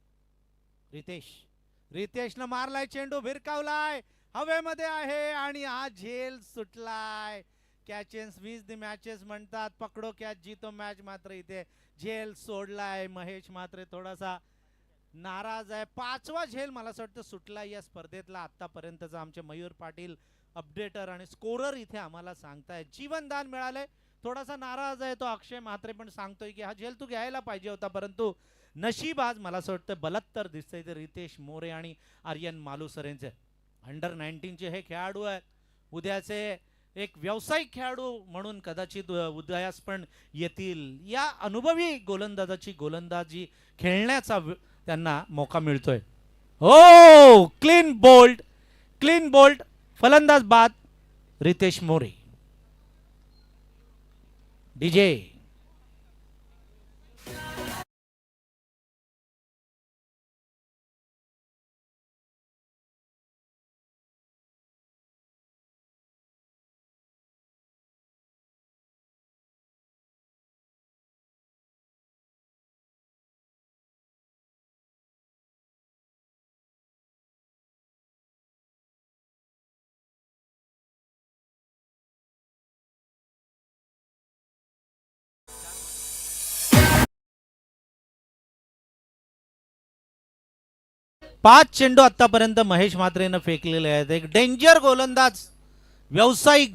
रितेशनं मारलाय चेंडू, भिरकावलाय, हवेमध्ये आहे आणि हा झेल सुटलाय. कॅच एंड स्वीज द मॅचेस म्हणतात, पकडो कॅच जीतो मॅच. मात्र इथे झेल सोडलाय महेश म्हात्रे, थोडासा नाराज आहे. 5वा झेल मला असं वाटतं सुटला या स्पर्धेतला आतापर्यंतचा. आमचे मयूर पाटील अपडेटर आणि स्कोरर इथे आम्हाला सांगताय जीवनदान मिळालंय. थोडासा नाराज आहे तो अक्षय म्हात्रे, पण सांगतोय की हा झेल तू घ्यायला पाहिजे होता, परंतु नशीब आज मला असं वाटतं बलत्तर दिसतंय ते रितेश मोरे आणि आर्यन मालुसरेंचे. अंडर 19चे हे खेळाडू आहेत, उद्याचे एक व्यावसायिक खेळाडू म्हणून कदाचित उदयास पण येतील. या अनुभवी गोलंदाजाची गोलंदाजी खेळण्याचा त्यांना मौका मिळतोय. हो, क्लीन बोल्ट फलंदाज बाद रितेश मोरे. डीजे पाच चेंडू आतापर्यंत महेश म्हात्रेनं फेकलेले आहेत. एक डेंजर गोलंदाज, व्यावसायिक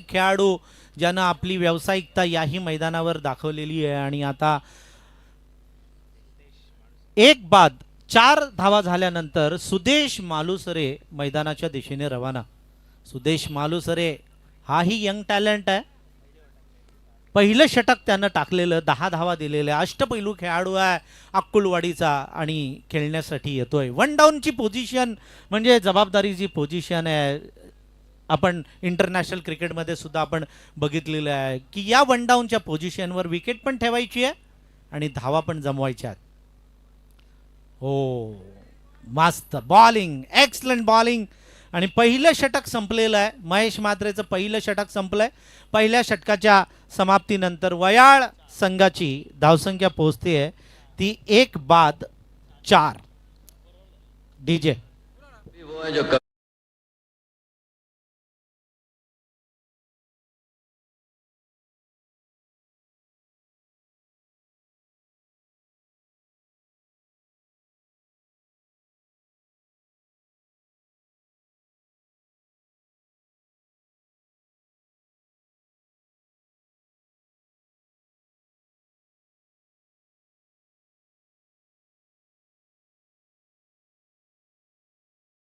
खेळाडू ज्यानं आपली व्यावसायिकता याही मैदानावर दाखवलेली आहे. आणि आता एक बाद 4 धावा झाल्यानंतर सुदेश मालुसरे मैदानाच्या दिशेने रवाना. सुदेश मालुसरे हाही यंग टॅलेंट आहे. पहिलं षटक त्यानं टाकलेलं, 10 धावा दिलेल्या, अष्टपैलू खेळाडू आहे अक्कुलवाडीचा आणि खेळण्यासाठी येतोय. 1 डाऊनची पोझिशन म्हणजे जबाबदारीची पोझिशन आहे. आपण इंटरनॅशनल क्रिकेटमध्ये सुद्धा आपण बघितलेलं आहे की या 1 डाऊनच्या पोझिशनवर विकेट पण ठेवायची आहे आणि धावा पण जमवायच्या आहेत. हो, मस्त बॉलिंग, एक्सलंट बॉलिंग. आणि पहिलं षटक संपलेलं आहे. महेश म्हात्रेचं पहिलं षटक संपलंय. पहिल्या षटकाच्या समाप्तीनंतर वयाळ संघाची धावसंख्या पोहोचते आहे ती 1 बाद 4. डीजे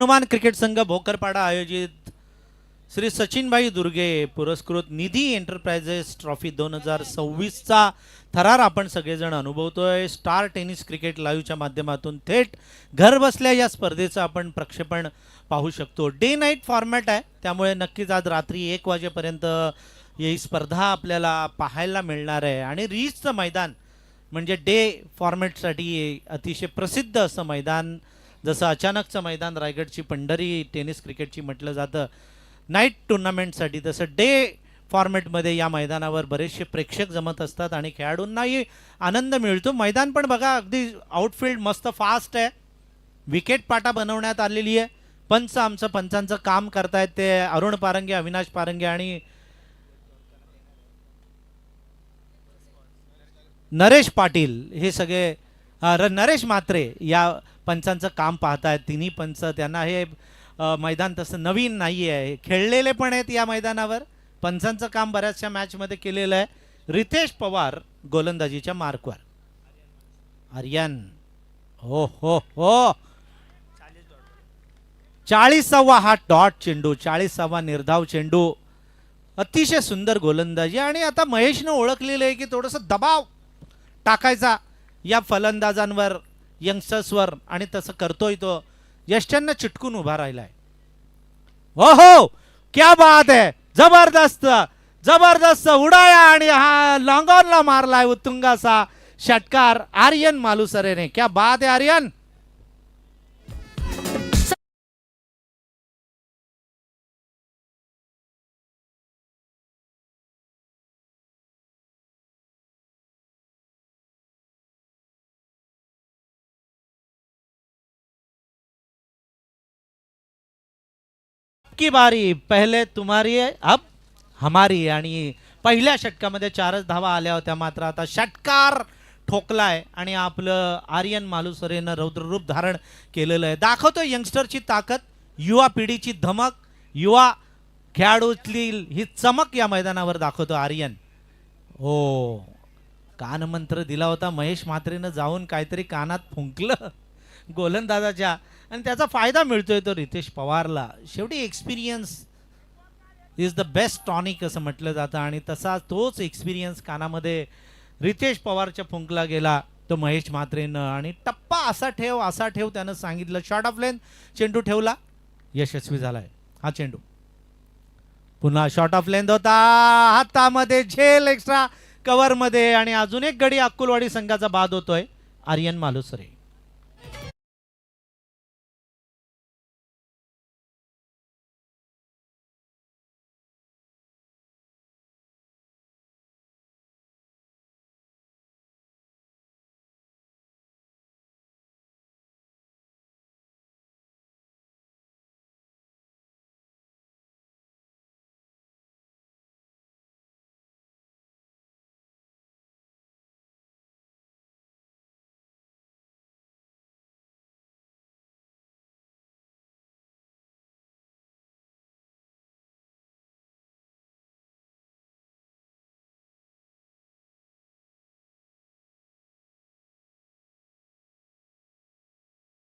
हनुमान क्रिकेट संघ भोकरपाडा आयोजित श्री सचिनभाई दुर्गे पुरस्कृत निधी एंटरप्राइजेस ट्रॉफी 2026चा थरार आपण सगळेजण अनुभवतोय. स्टार टेनिस क्रिकेट लाईव्हच्या माध्यमातून थेट घर बसल्या या स्पर्धेचं आपण प्रक्षेपण पाहू शकतो. डे नाईट फॉर्मॅट आहे, त्यामुळे नक्कीच आज रात्री 1 वाजेपर्यंत ही स्पर्धा आपल्याला पाहायला मिळणार आहे. आणि रीचचं मैदान म्हणजे डे फॉर्मॅटसाठी अतिशय प्रसिद्ध असं मैदान, जसं अचानकचं मैदान रायगडची पंढरी टेनिस क्रिकेटची म्हटलं जातं नाईट टुर्नामेंटसाठी, तसं डे फॉर्मॅटमध्ये या मैदानावर बरेचसे प्रेक्षक जमत असतात आणि खेळाडूंनाही आनंद मिळतो. मैदान पण बघा अगदी आउटफील्ड मस्त फास्ट आहे, विकेट पाटा बनवण्यात आलेली आहे. पंचांचं काम करतायत ते अरुण पारंगे, अविनाश पारंगे आणि नरेश पाटील, हे सगळे नरेश म्हात्रे या पंचांचं काम पाहतायत. तिन्ही पंच, त्यांना हे मैदान तसं नवीन नाही आहे, खेळलेले पण आहेत या मैदानावर. पंचांचं काम बऱ्याचशा मॅचमध्ये केलेलं आहे. रितेश पवार गोलंदाजीच्या मार्कवर. आर्यन, हो हो हो, 40वा हा डॉट चेंडू, 40वा निर्धाव चेंडू. अतिशय सुंदर गोलंदाजी. आणि आता महेशनं ओळखलेलं आहे की थोडंसं दबाव टाकायचा या फलंदाजांवर, यंगस्टर्सवर, आणि तसं करतोय तो. यष्ट्यांना चिटकून उभा राहिलाय. हो हो, क्या बात आहे, जबरदस्त जबरदस्त उडाया आणि हा लॉंग ऑनला मारलाय उत्तुंगाचा षटकार आर्यन मालुसरेने. क्या बात आहे आर्यन. की बारी पहिले तुम्हारी है अब हमारी है. आणि पहिल्या षटकामध्ये 4च धावा आल्या होत्या, मात्र आता षटकार ठोकलाय आणि आपलं आर्यन मालुसरेनं रौद्ररूप धारण केलेलं आहे. दाखवतोय यंगस्टरची ताकद, युवा पिढीची धमक, युवा खेळाडूतली ही चमक या मैदानावर दाखवतो आर्यन. हो, कानमंत्र दिला होता महेश म्हात्रेनं, जाऊन काहीतरी कानात फुंकलं गोलंदाजाच्या आणि त्याचा फायदा मिळतोय तो रितेश पवारला. शेवटी experience is the best tonic असं म्हटलं जातं आणि तसा तोच एक्सपिरियन्स कानामध्ये रितेश पवारच्या फुंकला गेला तो महेश म्हात्रेनं. आणि टप्पा असा ठेव त्यानं सांगितलं. शॉर्ट ऑफ लेंथ चेंडू ठेवला, यशस्वी झालाय हा चेंडू. पुन्हा शॉर्ट ऑफ लेंथ होता, हातामध्ये झेल एक्स्ट्रा कव्हर मध्ये आणि अजून एक गडी अक्कुलवाडी संघाचा बाद होतोय आर्यन मालुसरे.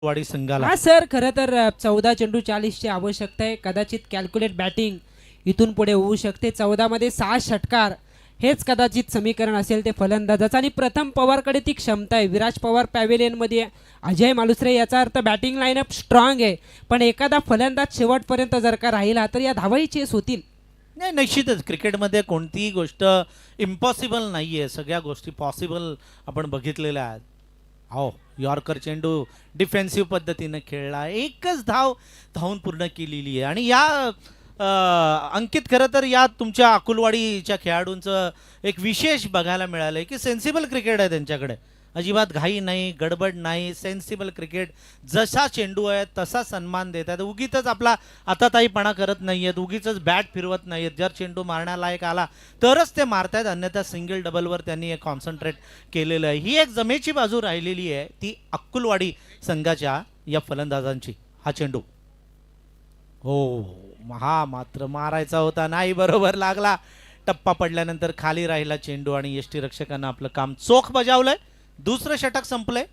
वाडी संघाला हा सर, खरं तर 14 चेंडू 40 ची आवश्यकता आहे. कदाचित कॅल्क्युलेट बॅटिंग इथून पुढे होऊ शकते. 14 मध्ये 6 षटकार हेच कदाचित समीकरण असेल ते फलंदाजाचं. आणि प्रथम पवारकडे ती क्षमता आहे. विराज पवार पॅव्हेलियन मध्ये, अजय मालुसरे, याचा अर्थ बॅटिंग लाईनअप स्ट्रॉंग आहे. पण एखादा फलंदाज शेवटपर्यंत जर का राहिला तर या धावाही चेस होतील. नाही, निश्चितच क्रिकेटमध्ये कोणतीही गोष्ट इम्पॉसिबल नाहीये, सगळ्या गोष्टी पॉसिबल आपण बघितलेल्या आहेत. हो, यॉर्कर चेंडू डिफेन्सिव्ह पद्धतीने खेळला, एकच धावून पूर्ण केलेली आहे. आणि या अंकित, खरं तर या तुमच्या अकुलवाडीच्या खेळाडूंचं एक विशेष बघायला मिळालंय की सेन्सिबल क्रिकेट आहे त्यांच्याकडे. अजिबात घाई नाही, गडबड नाही, सेन्सिबल क्रिकेट. जसा चेंडू आहे तसा सन्मान देतात. उगीच आपला आताताईपणा करत नाहीयेत, उगीच बॅट फिरवत नाहीयेत. जर चेंडू मारण्यालायक आला तरच ते मारतायत, अन्यथा सिंगल डबलवर त्यांनी कॉन्सन्ट्रेट केलेलं आहे. ही एक जमेची बाजू राहिलेली आहे ती अक्कुलवाडी संघाच्या या फलंदाजांची. हा चेंडू हो, हा मात्र मारायचा होता, नाही, बरोबर लागला. टप्पा पडल्यानंतर खाली राहिला चेंडू आणि यष्टीरक्षकांना आपलं काम चोख बजावलंय. दुसरं षटक संपलंय.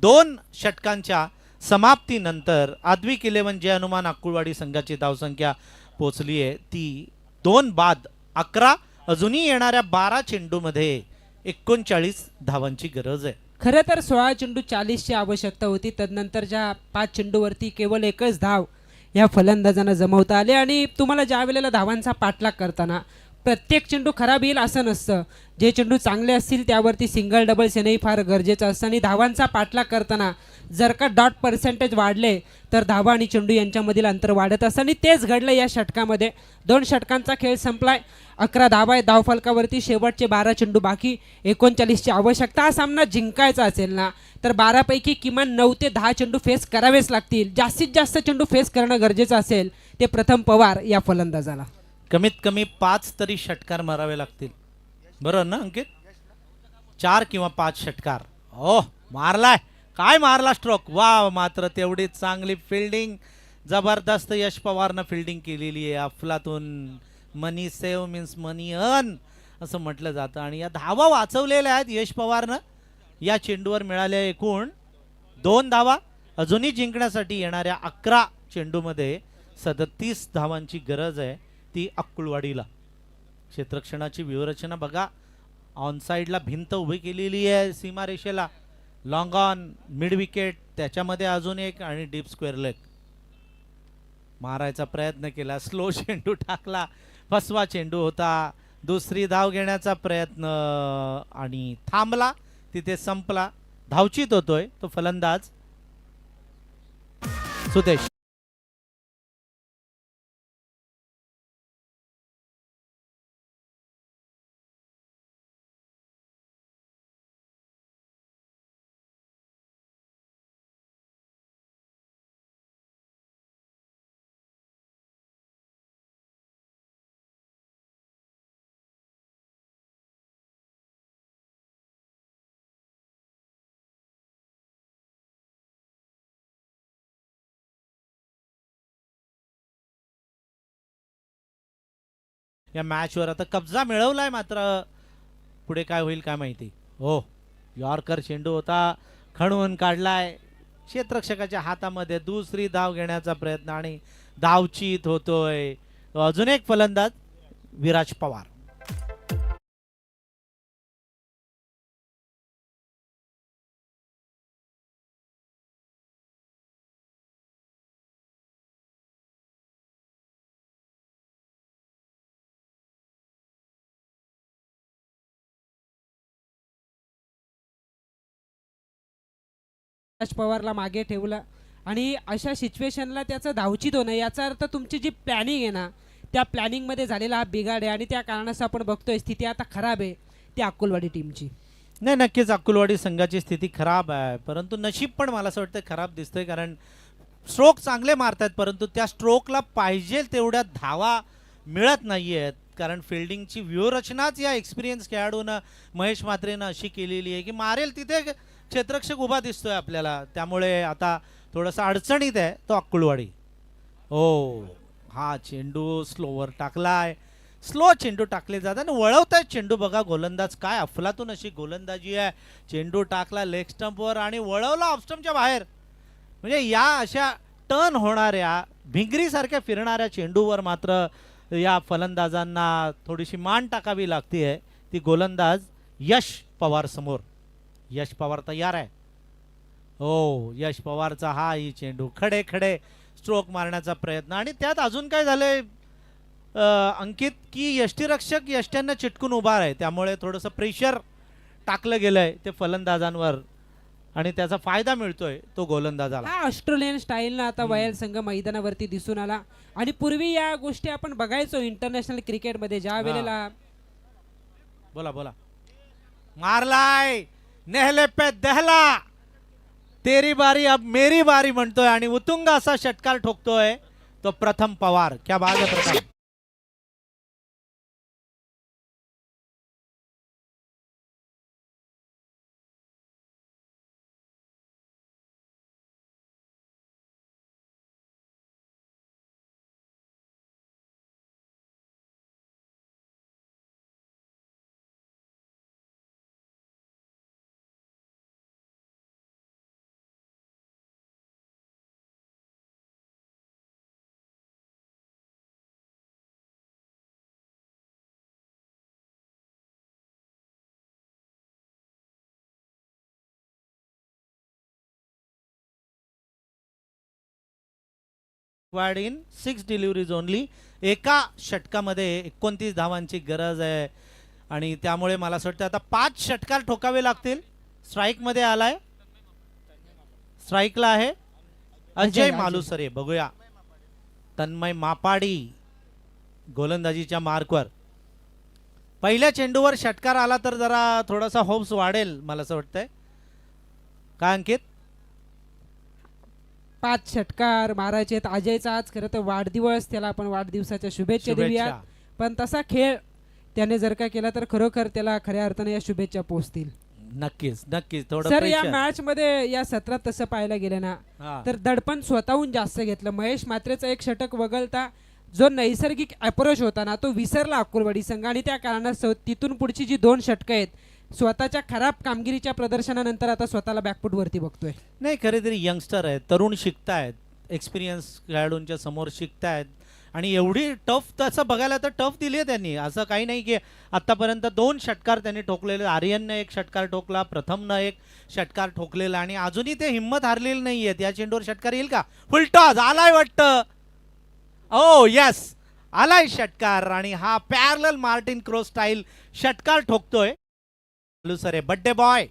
2 षटकांच्या समाप्तीनंतर आद्विक 11 जे हनुमान अक्कुलवाडी संघाची धावसंख्या पोचली आहे ती 2 बाद 11. अजूनही येणाऱ्या 12 चेंडूमध्ये 39 धावांची गरज आहे. खरं तर 16 चेंडू 40 ची आवश्यकता होती. तदनंतरच्या 5 चेंडूवरती केवळ एकच धाव या फलंदाजांना जमवता आले. आणि तुम्हाला ज्या वेळेला धावांचा पाठलाग करताना प्रत्येक चेंडू खराब येईल असं नसतं. जे चेंडू चांगले असतील त्यावरती सिंगल डबल्स येणंही फार गरजेचं असतं. आणि धावांचा पाठलाग करताना जर का डॉट पर्सेंटेज वाढले तर धावा आणि चेंडू यांच्यामधील अंतर वाढत असतं. आणि तेच घडलं या षटकामध्ये. 2 षटकांचा खेळ संपलाय. 11 धावा आहे धावफलकावरती. शेवटचे 12 चेंडू बाकी. 39 ची आवश्यकता. हा सामना जिंकायचा असेल ना तर 12 पैकी किमान 9 ते 10 चेंडू फेस करावेच लागतील. जास्तीत जास्त चेंडू फेस करणं गरजेचं असेल ते प्रथम पवार या फलंदाजाला. कमीत कमी 5 तरी षटकार मारावे लागतील, बरोबर ना अंकित? 4 किंवा 5 षटकार. ओ, मारलाय, काय मारला स्ट्रोक. वा, मात्र तेवढी चांगली फिल्डिंग, जबरदस्त यश पवारनं फिल्डिंग केलेली आहे. अफलातून मनी सेव्ह मीन्स मनी अर्न असं म्हटलं जातं. आणि या धावा वाचवलेल्या आहेत यश पवारनं. या चेंडूवर मिळाल्या एकूण 2 धावा. अजूनही जिंकण्यासाठी येणाऱ्या 11 चेंडूमध्ये 37 धावांची गरज आहे ती अक्कुलवाडीला. क्षेत्ररक्षणाची व्यूहरचना बघा. ऑन साईडला भिंत उभी केलेली आहे सीमारेषेला. लॉंग ऑन, मिड विकेट, त्याच्यामध्ये अजून एक आणि डीप स्क्वेअर लेग. मारायचा प्रयत्न केला, स्लो चेंडू टाकला, फसवा चेंडू होता. दुसरी धाव घेण्याचा प्रयत्न आणि थांबला, तिथे संपला. धावचीत होतोय तो फलंदाज सुदेश. या मॅचवर आता कब्जा मिळवलाय, मात्र पुढे काय होईल काय माहिती. हो, यॉर्कर चेंडू होता, खणून काढलाय क्षेत्ररक्षकाच्या हातामध्ये. दुसरी धाव घेण्याचा प्रयत्न आणि धावचीत होतोय अजून एक फलंदाज विराज पवार. विराज पवारला मागे ठेवलं आणि अशा सिच्युएशनला त्याचं धावचीत होणं याचा अर्थ तुमची जी प्लॅनिंग आहे ना, त्या प्लॅनिंगमध्ये झालेला हा बिघाड आहे आणि त्या कारणास आपण बघतोय स्थिती आता खराब आहे ती अक्कलवाडी टीमची. नाही, नक्कीच अक्कलवाडी संघाची स्थिती खराब आहे, परंतु नशीब पण मला असं वाटतं खराब दिसतंय. कारण स्ट्रोक चांगले मारतात, परंतु त्या स्ट्रोकला पाहिजे तेवढ्या धावा मिळत नाही आहेत. कारण फिल्डिंगची व्यूहरचनाच या एक्सपिरियन्स खेळाडूनं महेश म्हात्रेनं अशी केलेली आहे की मारेल तिथे क्षेत्ररक्षक उभा दिसतोय आपल्याला. त्यामुळे आता थोडंसं अडचणीत आहे तो अक्कलवाडी. हो, हा चेंडू स्लोवर टाकलाय. स्लो चेंडू टाकले जातात आणि वळवतायत चेंडू. बघा गोलंदाज काय अफलातून अशी गोलंदाजी आहे. चेंडू टाकला लेग स्टंपवर आणि वळवला ऑफ स्टंपच्या बाहेर. म्हणजे या अशा टर्न होणाऱ्या भिंगरीसारख्या फिरणाऱ्या चेंडूवर मात्र या फलंदाजांना थोडीशी मान टाकावी लागते. ती गोलंदाज यश पवार समोर. यश पवार तयार आहे. हो, यश पवारचा हा ही चेंडू खडे खडे स्ट्रोक मारण्याचा प्रयत्न आणि त्यात अजून काय झालंय अंकित की यष्टीरक्षक यष्ट्यांना चिटकून उभा आहे, त्यामुळे थोडंसं प्रेशर टाकलं गेलंय ते फलंदाजांवर आणि त्याचा फायदा मिळतोय तो गोलंदाजाला. हा ऑस्ट्रेलियन स्टाईलनं आता वयल संघ मैदानावरती दिसून आला आणि पूर्वी या गोष्टी आपण बघायचो इंटरनॅशनल क्रिकेटमध्ये ज्या वेळेला. बोला बोला. मारलाय नेहले पे दहला, तेरी बारी अब मेरी बारी म्हणतोय आणि उतुंग असा षटकार ठोकतोय तो प्रथम पवार. क्या बात है प्रथम. वाड इन 6 डिलिव्हरीज ओनली. एका षटकामध्ये 29 धावांची गरज आहे आणि त्यामुळे मला असं वाटतं आता 5 षटकार ठोकावे लागतील. स्ट्राईक मध्ये आलाय, स्ट्राईकला आहे अजय मालुसरे. बघूया तन्मय मापाडी गोलंदाजीच्या मार्कवर. पहिल्या चेंडूवर षटकार आला तर जरा थोडासा होप्स वाढेल मला असं वाटतंय. काय अंकित? 5 षटकार मारायचे आहेत. अजयचा आज खरं तर वाढदिवस, त्याला आपण वाढदिवसाच्या शुभेच्छा देऊयात. पण तसा खेळ त्याने जर का केला तर खरोखर त्याला खऱ्या अर्थाने या शुभेच्छा पोहोचतील. नक्कीच नक्कीच. थोडं सर या मॅच मध्ये या सत्रात तसं पाहायला गेलं ना तर दडपण स्वतःहून जास्त घेतलं. महेश म्हात्रेचा एक षटक वगळता जो नैसर्गिक अप्रोच होता ना तो विसरला अक्कलवाडी संघ आणि त्या कारणास्तव तिथून पुढची जी 2 षटकं आहेत स्वतःच्या खराब कामगिरीच्या प्रदर्शनानंतर आता स्वतःला बॅकफूट वरती बघतोय. नाही, खरे तरी यंगस्टर आहेत, तरुण शिकतायत, एक्सपिरियन्स खेळाडूंच्या समोर शिकतायत आणि एवढी टफ तसं बघायला तर टफ दिली आहे त्यांनी. असं काही नाही की आतापर्यंत 2 षटकार त्यांनी ठोकलेले. आर्यनने 1 षटकार ठोकला, प्रथमनं 1 षटकार ठोकलेला आणि अजूनही ते हिंमत हारलेली नाहीयेत. या चेंडूवर षटकार येईल का? फुलटॉस आलाय वाटतं. ओ यस, आलाय षटकार आणि हा पॅरलल मार्टिन क्रो स्टाईल षटकार ठोकतोय मालुसरे. बड्डे बॉय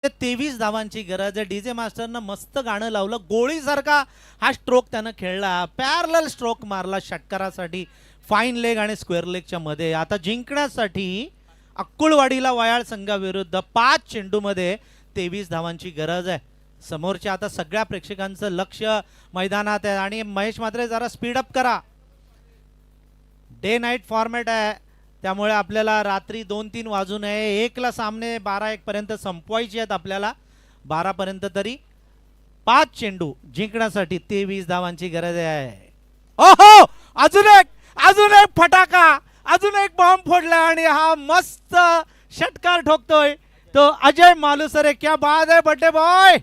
ते 23 धावांची गरज आहे. डीजे मास्टरनं मस्त गाणं लावलं. गोळीसारखा हा स्ट्रोक त्यानं खेळला, पॅरलल स्ट्रोक मारला षटकारासाठी फाईन लेग आणि स्क्वेअर लेगच्या मध्ये. आता जिंकण्यासाठी अक्कुळवाडीला वयाळ संघाविरुद्ध 5 चेंडूमध्ये 23 धावांची गरज आहे. समोरच्या आता सगळ्या प्रेक्षकांचं लक्ष मैदानात आहे आणि महेश म्हात्रे जरा स्पीडअप करा. डे नाईट फॉर्मॅट आहे त्यामुळे आपल्याला रात्री 2-3 वाजू नये. 1ला सामने 12-1 पर्यंत संपवायचे आहेत आपल्याला. 12 पर्यंत तरी 5 चेंडू जिंकण्यासाठी 23 धावांची गरज आहे. ओहो, अजून एक फटाका, अजून एक बॉम्ब फोडला आणि हा मस्त षटकार ठोकतोय तो अजय मालुसरे. क्या बात है बड्डे बॉय.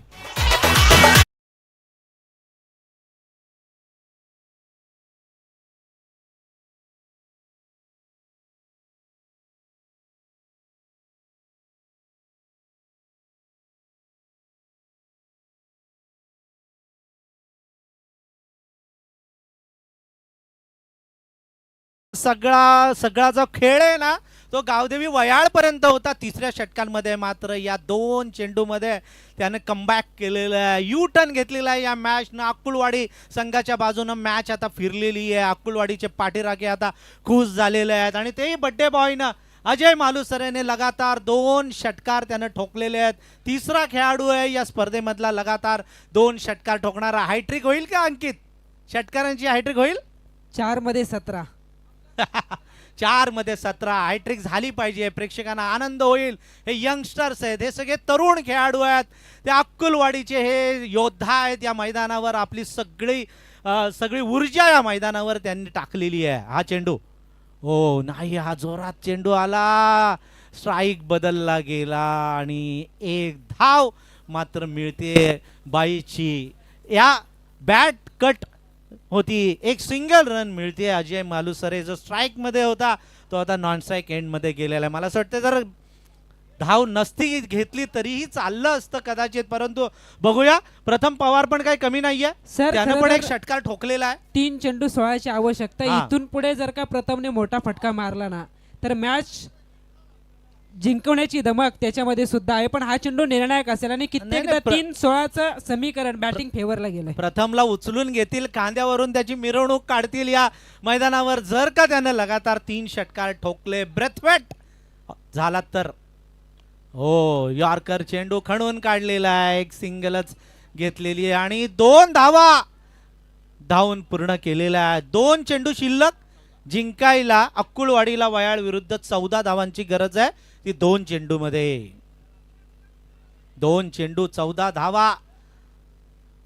सगळा जो खेळ आहे ना तो गावदेवी वयाळ पर्यंत होता. तिसऱ्या षटकांमध्ये मात्र या 2 चेंडूमध्ये त्याने कमबॅक केलेलं आहे, यू टर्न घेतलेला आहे या मॅचनं. अक्कुळवाडी संघाच्या बाजूनं मॅच आता फिरलेली आहे. अक्कुळवाडीचे पाठीराखे आता खुश झालेले आहेत आणि तेही बड्डे बॉयनं अजय मालुसरेने लगातार 2 षटकार त्यानं ठोकलेले आहेत. तिसरा खेळाडू आहे या स्पर्धेमधला लगातार 2 षटकार ठोकणारा. हायट्रिक होईल का अंकित? षटकारांची हायट्रिक होईल? 4 मध्ये 17. 4 मध्ये 17 हायट्रिक झाली पाहिजे. प्रेक्षकांना आनंद होईल. हे यंगस्टर्स आहेत, हे सगळे तरुण खेळाडू आहेत. ते अक्कुलवाडीचे हे योद्धा आहेत या मैदानावर. आपली सगळी ऊर्जा या मैदानावर त्यांनी टाकलेली आहे. हा चेंडू हो नाही, हा जोरात चेंडू आला, स्ट्राईक बदलला गेला आणि 1 धाव मात्र मिळते बाईची. या बॅट कट होती, एक सिंगल रन मिळते. अजय मालुसरे जो स्ट्राईक मध्ये होता तो आता नॉन स्ट्राईक एंड मध्ये गेलेला आहे. मला असं वाटतं जर धाव नसती घेतली तरीही चाललं असतं कदाचित, परंतु बघूया. प्रथम पवार पण काही कमी नाहीये सर, त्यानं पण एक षटकार ठोकलेला आहे. 3 चेंडू 16ची आवश्यकता. हा. इथून पुढे जर का प्रथमने मोठा फटका मारला ना तर मॅच जिंकवण्याची धमक त्याच्यामध्ये सुद्धा आहे. पण हा चेंडू निर्णायक असेल आणि कित्येकदा 3-16चं समीकरण बॅटिंग फेवरला गेलंय. प्रथमला उचलून घेतील, खांद्यावरून त्याची मिरवणूक काढतील या मैदानावर जर का त्यानं लगातार 3 षटकार ठोकले. ब्रेथवेट झाला तर हो, यॉर्कर चेंडू खणून काढलेला आहे. एक सिंगलच घेतलेली आहे आणि 2 धावा धावून पूर्ण केलेल्या आहे. 2 चेंडू शिल्लक. जिंकायला अक्कुळवाडीला वयाळ विरुद्ध 14 धावांची गरज आहे. ती 2 चेंडू मध्ये 2 चेंडू 14 धावा.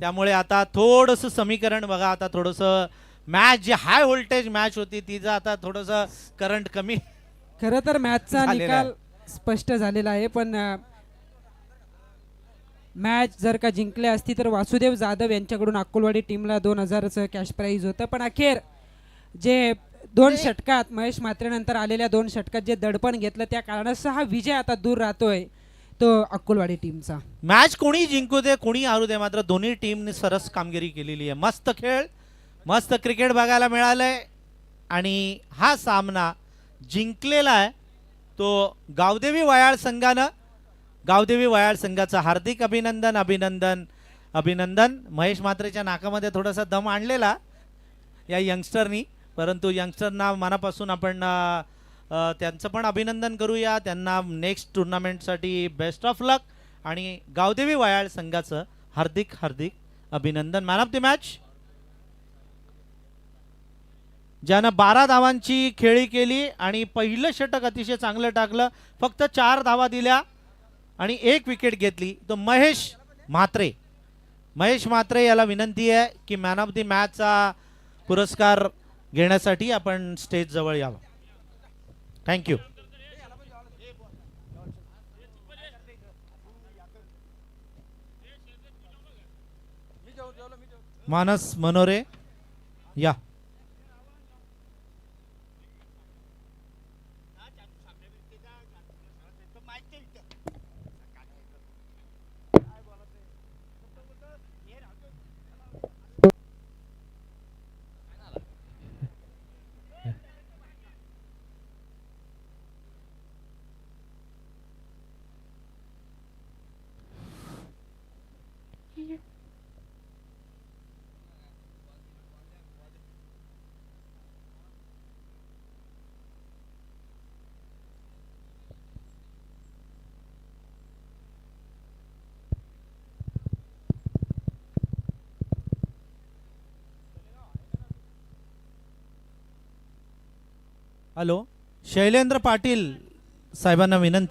त्यामुळे आता थोडस समीकरण बघा. आता थोडस मॅच जी हाय व्होल्टेज मॅच होती तिचं आता थोडस करंट कमी. खरं तर मॅचचा झालेला निकाल स्पष्ट झालेला आहे. पण मॅच जर का जिंकले असती तर वासुदेव जाधव यांच्याकडून अक्कुलवाडी टीमला 2000चं कॅश प्राईज होतं. पण अखेर जे 2 षटकात महेश म्हात्रेनंतर आलेल्या 2 षटकात जे दडपण घेतलं त्या कारणास्तव हा विजय आता दूर राहतोय तो अक्कुलवाडी टीमचा. मॅच कोणी जिंकू दे कोणी हारू दे मात्र दोन्ही टीमने सरस कामगिरी केलेली आहे. मस्त खेळ, मस्त क्रिकेट बघायला मिळालंय आणि हा सामना जिंकलेला आहे तो गावदेवी वयाळ संघानं. गावदेवी वयाळ संघाचं हार्दिक अभिनंदन अभिनंदन अभिनंदन. महेश म्हात्रेच्या नाकामध्ये थोडासा दम आणलेला या यंगस्टरनी, परंतु यंगस्टरना मनापासून आपण त्यांचं पण अभिनंदन करूया. त्यांना नेक्स्ट टुर्नामेंटसाठी बेस्ट ऑफ लक आणि गावदेवी वयाळ संघाचं हार्दिक हार्दिक अभिनंदन. मॅन ऑफ द मॅच ज्यानं 12 धावांची खेळी केली आणि पहिलं षटक अतिशय चांगलं टाकलं. फक्त 4 धावा दिल्या आणि 1 विकेट घेतली तो महेश म्हात्रे. महेश म्हात्रे याला विनंती आहे की मॅन ऑफ द मॅचचा पुरस्कार घेण्यासाठी आपण स्टेज जवळ यावं. थँक्यू. मानस मनोरे या. हॅलो, शैलेंद्र पाटील साहेबांना विनंती.